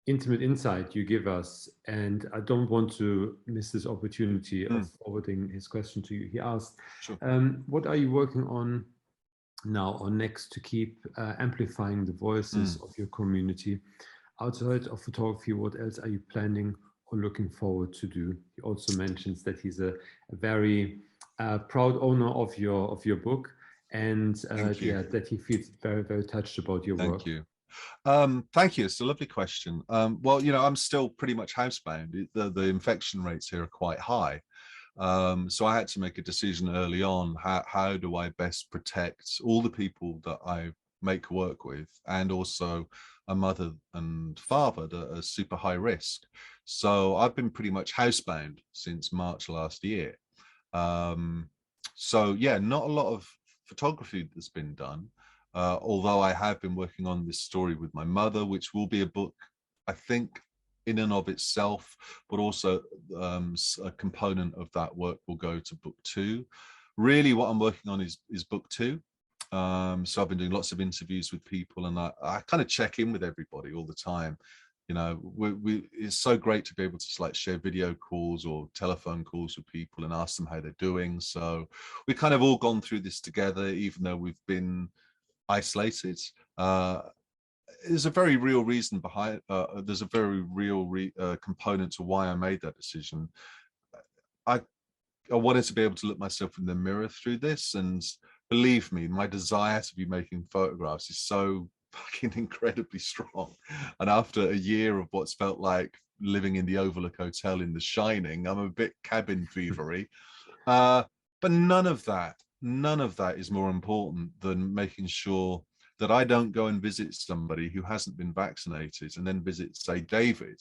intimate insight you give us. And I don't want to miss this opportunity of forwarding his question to you. He asked, Sure. what are you working on now or next to keep amplifying the voices of your community? Outside of photography, what else are you planning or looking forward to do? He also mentions that he's a very proud owner of your book, and yeah, that he feels very, very touched about your work. Thank you. Thank you. It's a lovely question. Well, you know, I'm still pretty much housebound. The infection rates here are quite high. So I had to make a decision early on. How do I best protect all the people that I make work with, and also a mother and father that are super high risk? So I've been pretty much housebound since March last year. So yeah, not a lot of photography that's been done. Although I have been working on this story with my mother, which will be a book, I think, in and of itself, but also a component of that work will go to book 2. Really, what I'm working on is book 2. So I've been doing lots of interviews with people, and I kind of check in with everybody all the time. You know, it's so great to be able to like share video calls or telephone calls with people and ask them how they're doing. So we've kind of all gone through this together, even though we've been isolated. There's a very real reason behind, there's a very real component to why I made that decision. I wanted to be able to look myself in the mirror through this, and believe me, my desire to be making photographs is so fucking incredibly strong. And after a year of what's felt like living in the Overlook Hotel in The Shining, I'm a bit cabin fevery. But none of that is more important than making sure that I don't go and visit somebody who hasn't been vaccinated and then visit, say, David,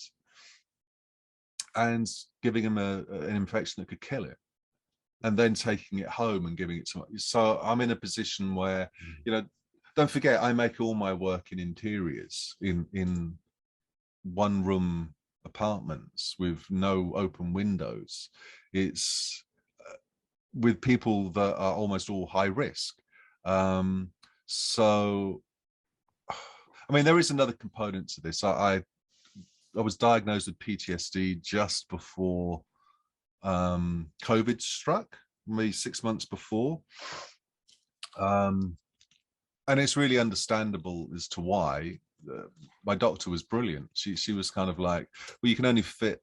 and giving him an infection that could kill it, and then taking it home and giving it to. So I'm in a position where, you know, don't forget, I make all my work in interiors, in one room apartments with no open windows. It's with people that are almost all high risk. So, I mean, there is another component to this. I was diagnosed with PTSD just before COVID struck me, 6 months before. And it's really understandable as to why. My doctor was brilliant. She was kind of like, well, you can only fit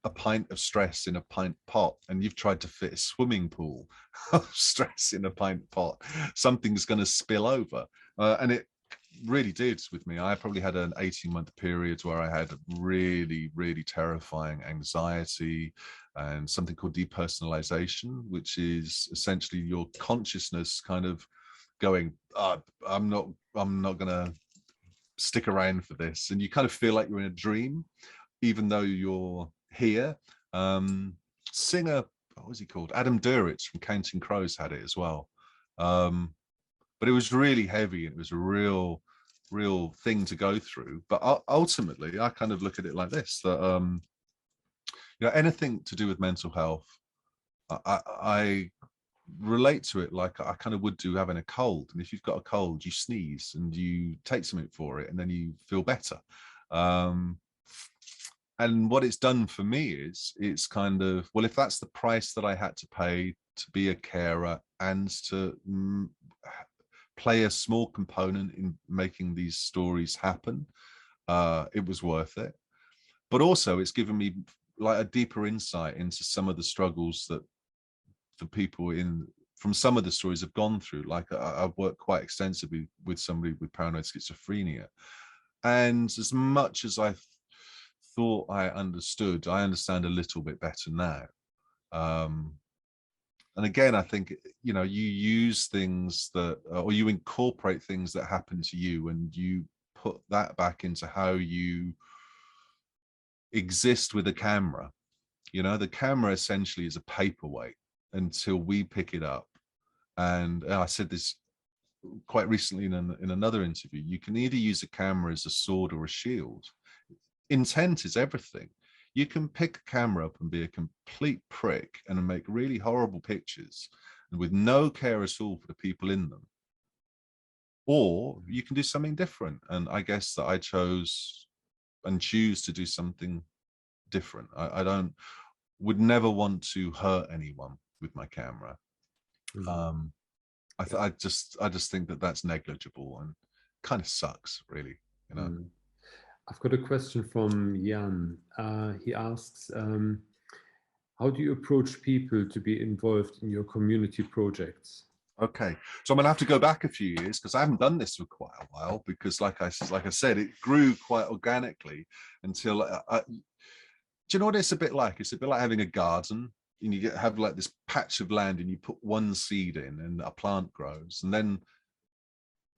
a pint of stress in a pint pot, and you've tried to fit a swimming pool of stress in a pint pot. Something's going to spill over. And it really did with me. I probably had an 18-month period where I had really, really terrifying anxiety and something called depersonalization, which is essentially your consciousness kind of going, I'm not going to stick around for this. And you kind of feel like you're in a dream, even though you're here. Singer, what was he called? Adam Duritz from Counting Crows had it as well. But it was really heavy. It was a real thing to go through. But ultimately, I kind of look at it like this, that you know, anything to do with mental health, I relate to it like I kind of would do having a cold. And if you've got a cold, you sneeze and you take something for it, and then you feel better. And what it's done for me is, it's kind of, well, if that's the price that I had to pay to be a carer and to play a small component in making these stories happen, it was worth it. But also, it's given me like a deeper insight into some of the struggles that the people from some of the stories have gone through. Like I've worked quite extensively with somebody with paranoid schizophrenia, and as much as I thought I understood, I understand a little bit better now. And again, I think, you know, you use things that, or you incorporate things that happen to you, and you put that back into how you exist with a camera. You know, the camera essentially is a paperweight until we pick it up. And I said this quite recently in another interview. You can either use a camera as a sword or a shield. Intent is everything. You can pick a camera up and be a complete prick and make really horrible pictures and with no care at all for the people in them. Or you can do something different. And I guess that I chose and choose to do something different. I would never want to hurt anyone with my camera. I just think that that's negligible and kind of sucks, really. You know. I've got a question from Jan. He asks, how do you approach people to be involved in your community projects? Okay, so I'm gonna have to go back a few years because I haven't done this for quite a while, because like I said, it grew quite organically until do you know what it's a bit like? It's a bit like having a garden, and you have like this patch of land and you put one seed in and a plant grows, and then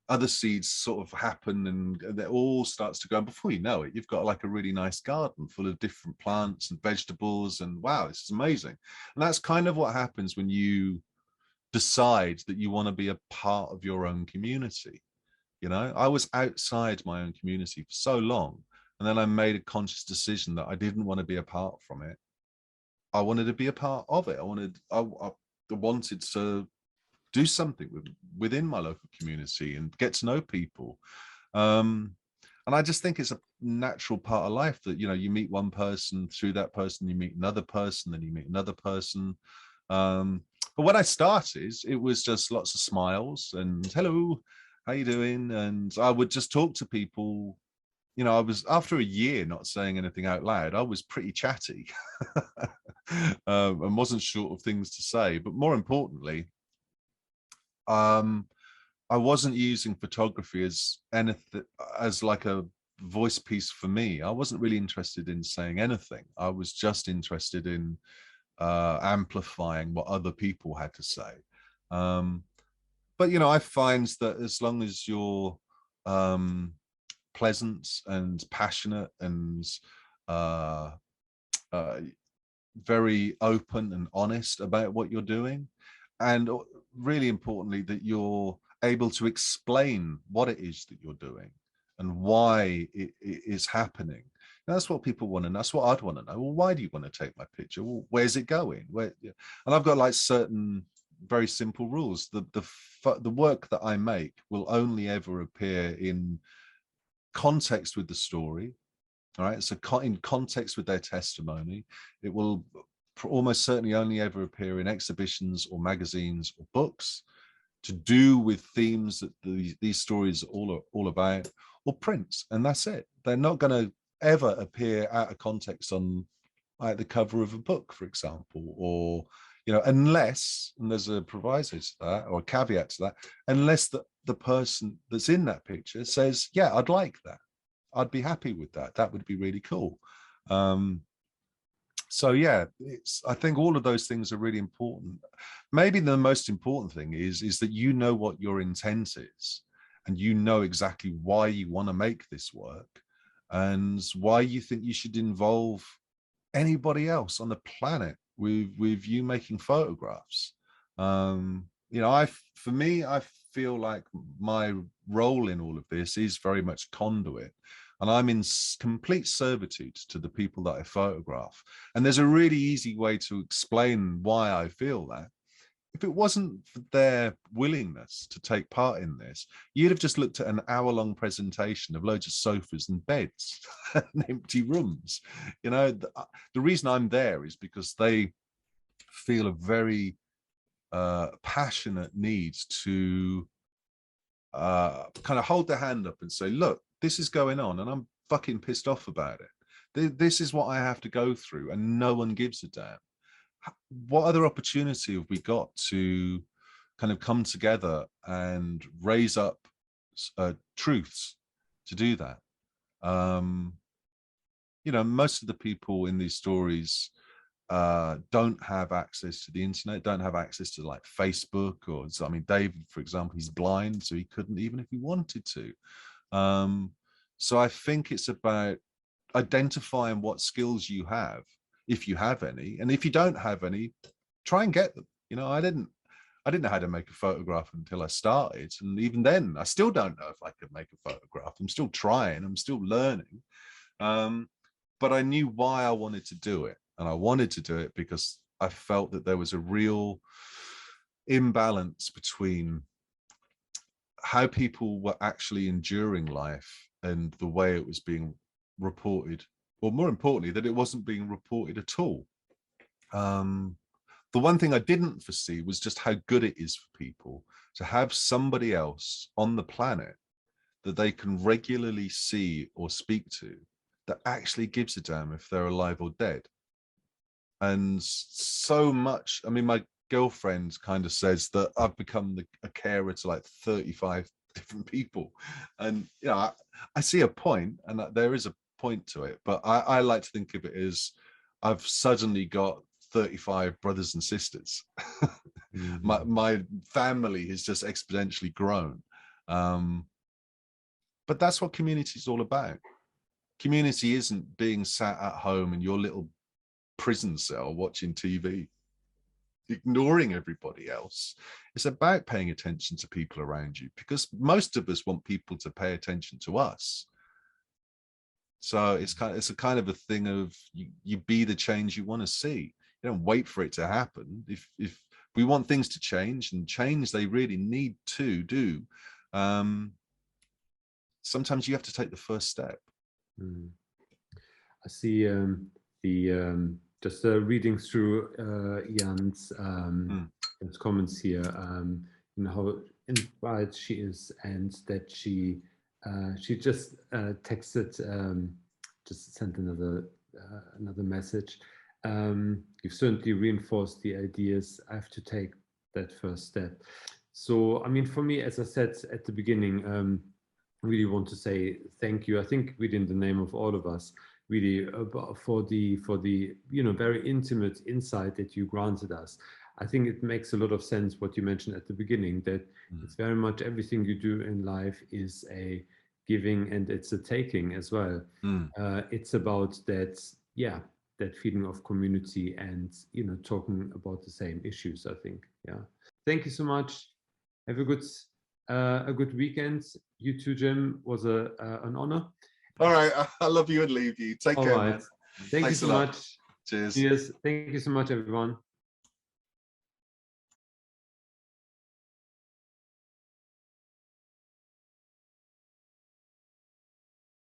other seeds sort of happen and it all starts to go. And before you know it, you've got like a really nice garden full of different plants and vegetables, and wow, this is amazing. And that's kind of what happens when you decide that you want to be a part of your own community. You know, I was outside my own community for so long, and then I made a conscious decision that I didn't want to be apart from it. I wanted to be a part of it. I wanted to do something within my local community and get to know people. And I just think it's a natural part of life that, you know, you meet one person, through that person, you meet another person, then you meet another person. But when I started, it was just lots of smiles and hello, how you doing? And I would just talk to people. You know, I was, after a year not saying anything out loud, I was pretty chatty and wasn't short of things to say. But more importantly, I wasn't using photography as anything, as like a voice piece for me. I wasn't really interested in saying anything. I was just interested in amplifying what other people had to say. But you know, I find that as long as you're pleasant and passionate and very open and honest about what you're doing, and really importantly, that you're able to explain what it is that you're doing and why it is happening. And that's what people want to know. That's what I'd want to know. Well, why do you want to take my picture? Well, where's it going? Where? And I've got like certain very simple rules. The work that I make will only ever appear in context with the story. All right, so in context with their testimony. It will almost certainly only ever appear in exhibitions or magazines or books to do with themes that these stories are all about, or prints, and that's it. They're not going to ever appear out of context on like the cover of a book, for example, or, you know, unless, and there's a proviso to that, or a caveat to that, unless the person that's in that picture says, yeah, I'd like that. I'd be happy with that. That would be really cool. So yeah, I think all of those things are really important. Maybe the most important thing is that you know what your intent is, and you know exactly why you want to make this work and why you think you should involve anybody else on the planet with you making photographs. You know, for me, I feel like my role in all of this is very much conduit, and I'm in complete servitude to the people that I photograph. And there's a really easy way to explain why I feel that. If it wasn't for their willingness to take part in this, you'd have just looked at an hour-long presentation of loads of sofas and beds and empty rooms. You know, the reason I'm there is because they feel a very passionate need to kind of hold their hand up and say, look, this is going on and I'm fucking pissed off about it. This is what I have to go through and no one gives a damn. What other opportunity have we got to kind of come together and raise up truths to do that? You know, most of the people in these stories don't have access to the internet, don't have access to like Facebook, or, I mean, David, for example, he's blind, so he couldn't even if he wanted to. So I think it's about identifying what skills you have, if you have any, and if you don't have any, try and get them. You know, I didn't know how to make a photograph until I started, and even then I still don't know if I could make a photograph. I'm still trying, I'm still learning, but I knew why I wanted to do it, and I wanted to do it because I felt that there was a real imbalance between how people were actually enduring life and the way it was being reported, or more importantly, that it wasn't being reported at all. The one thing I didn't foresee was just how good it is for people to have somebody else on the planet that they can regularly see or speak to that actually gives a damn if they're alive or dead. And so much, I mean, my girlfriend kind of says that I've become a carer to like 35 different people. And, you know, I see a point, and there is a point to it, but I like to think of it as I've suddenly got 35 brothers and sisters. My family has just exponentially grown. But that's what community is all about. Community isn't being sat at home in your little prison cell watching TV, ignoring everybody else. It's about paying attention to people around you, because most of us want people to pay attention to us. So it's a kind of a thing of you be the change you want to see. You don't wait for it to happen. If we want things to change, and change they really need to do, sometimes you have to take the first step. I see just reading through Jan's comments here, you know, how inspired she is, and that she just texted, just sent another message. You've certainly reinforced the ideas. I have to take that first step. So, I mean, for me, as I said at the beginning, really want to say thank you. I think really in the name of all of us, really for the you know, very intimate insight that you granted us. I think it makes a lot of sense what you mentioned at the beginning, that it's very much everything you do in life is a giving and it's a taking as well. It's about that, yeah, that feeling of community and, you know, talking about the same issues, I think. Yeah. Thank you so much. Have a good weekend. You too, Jim. Was an honor. All right. I love you and leave you. Take care, man. Thank you so much. Cheers. Cheers. Thank you so much, everyone.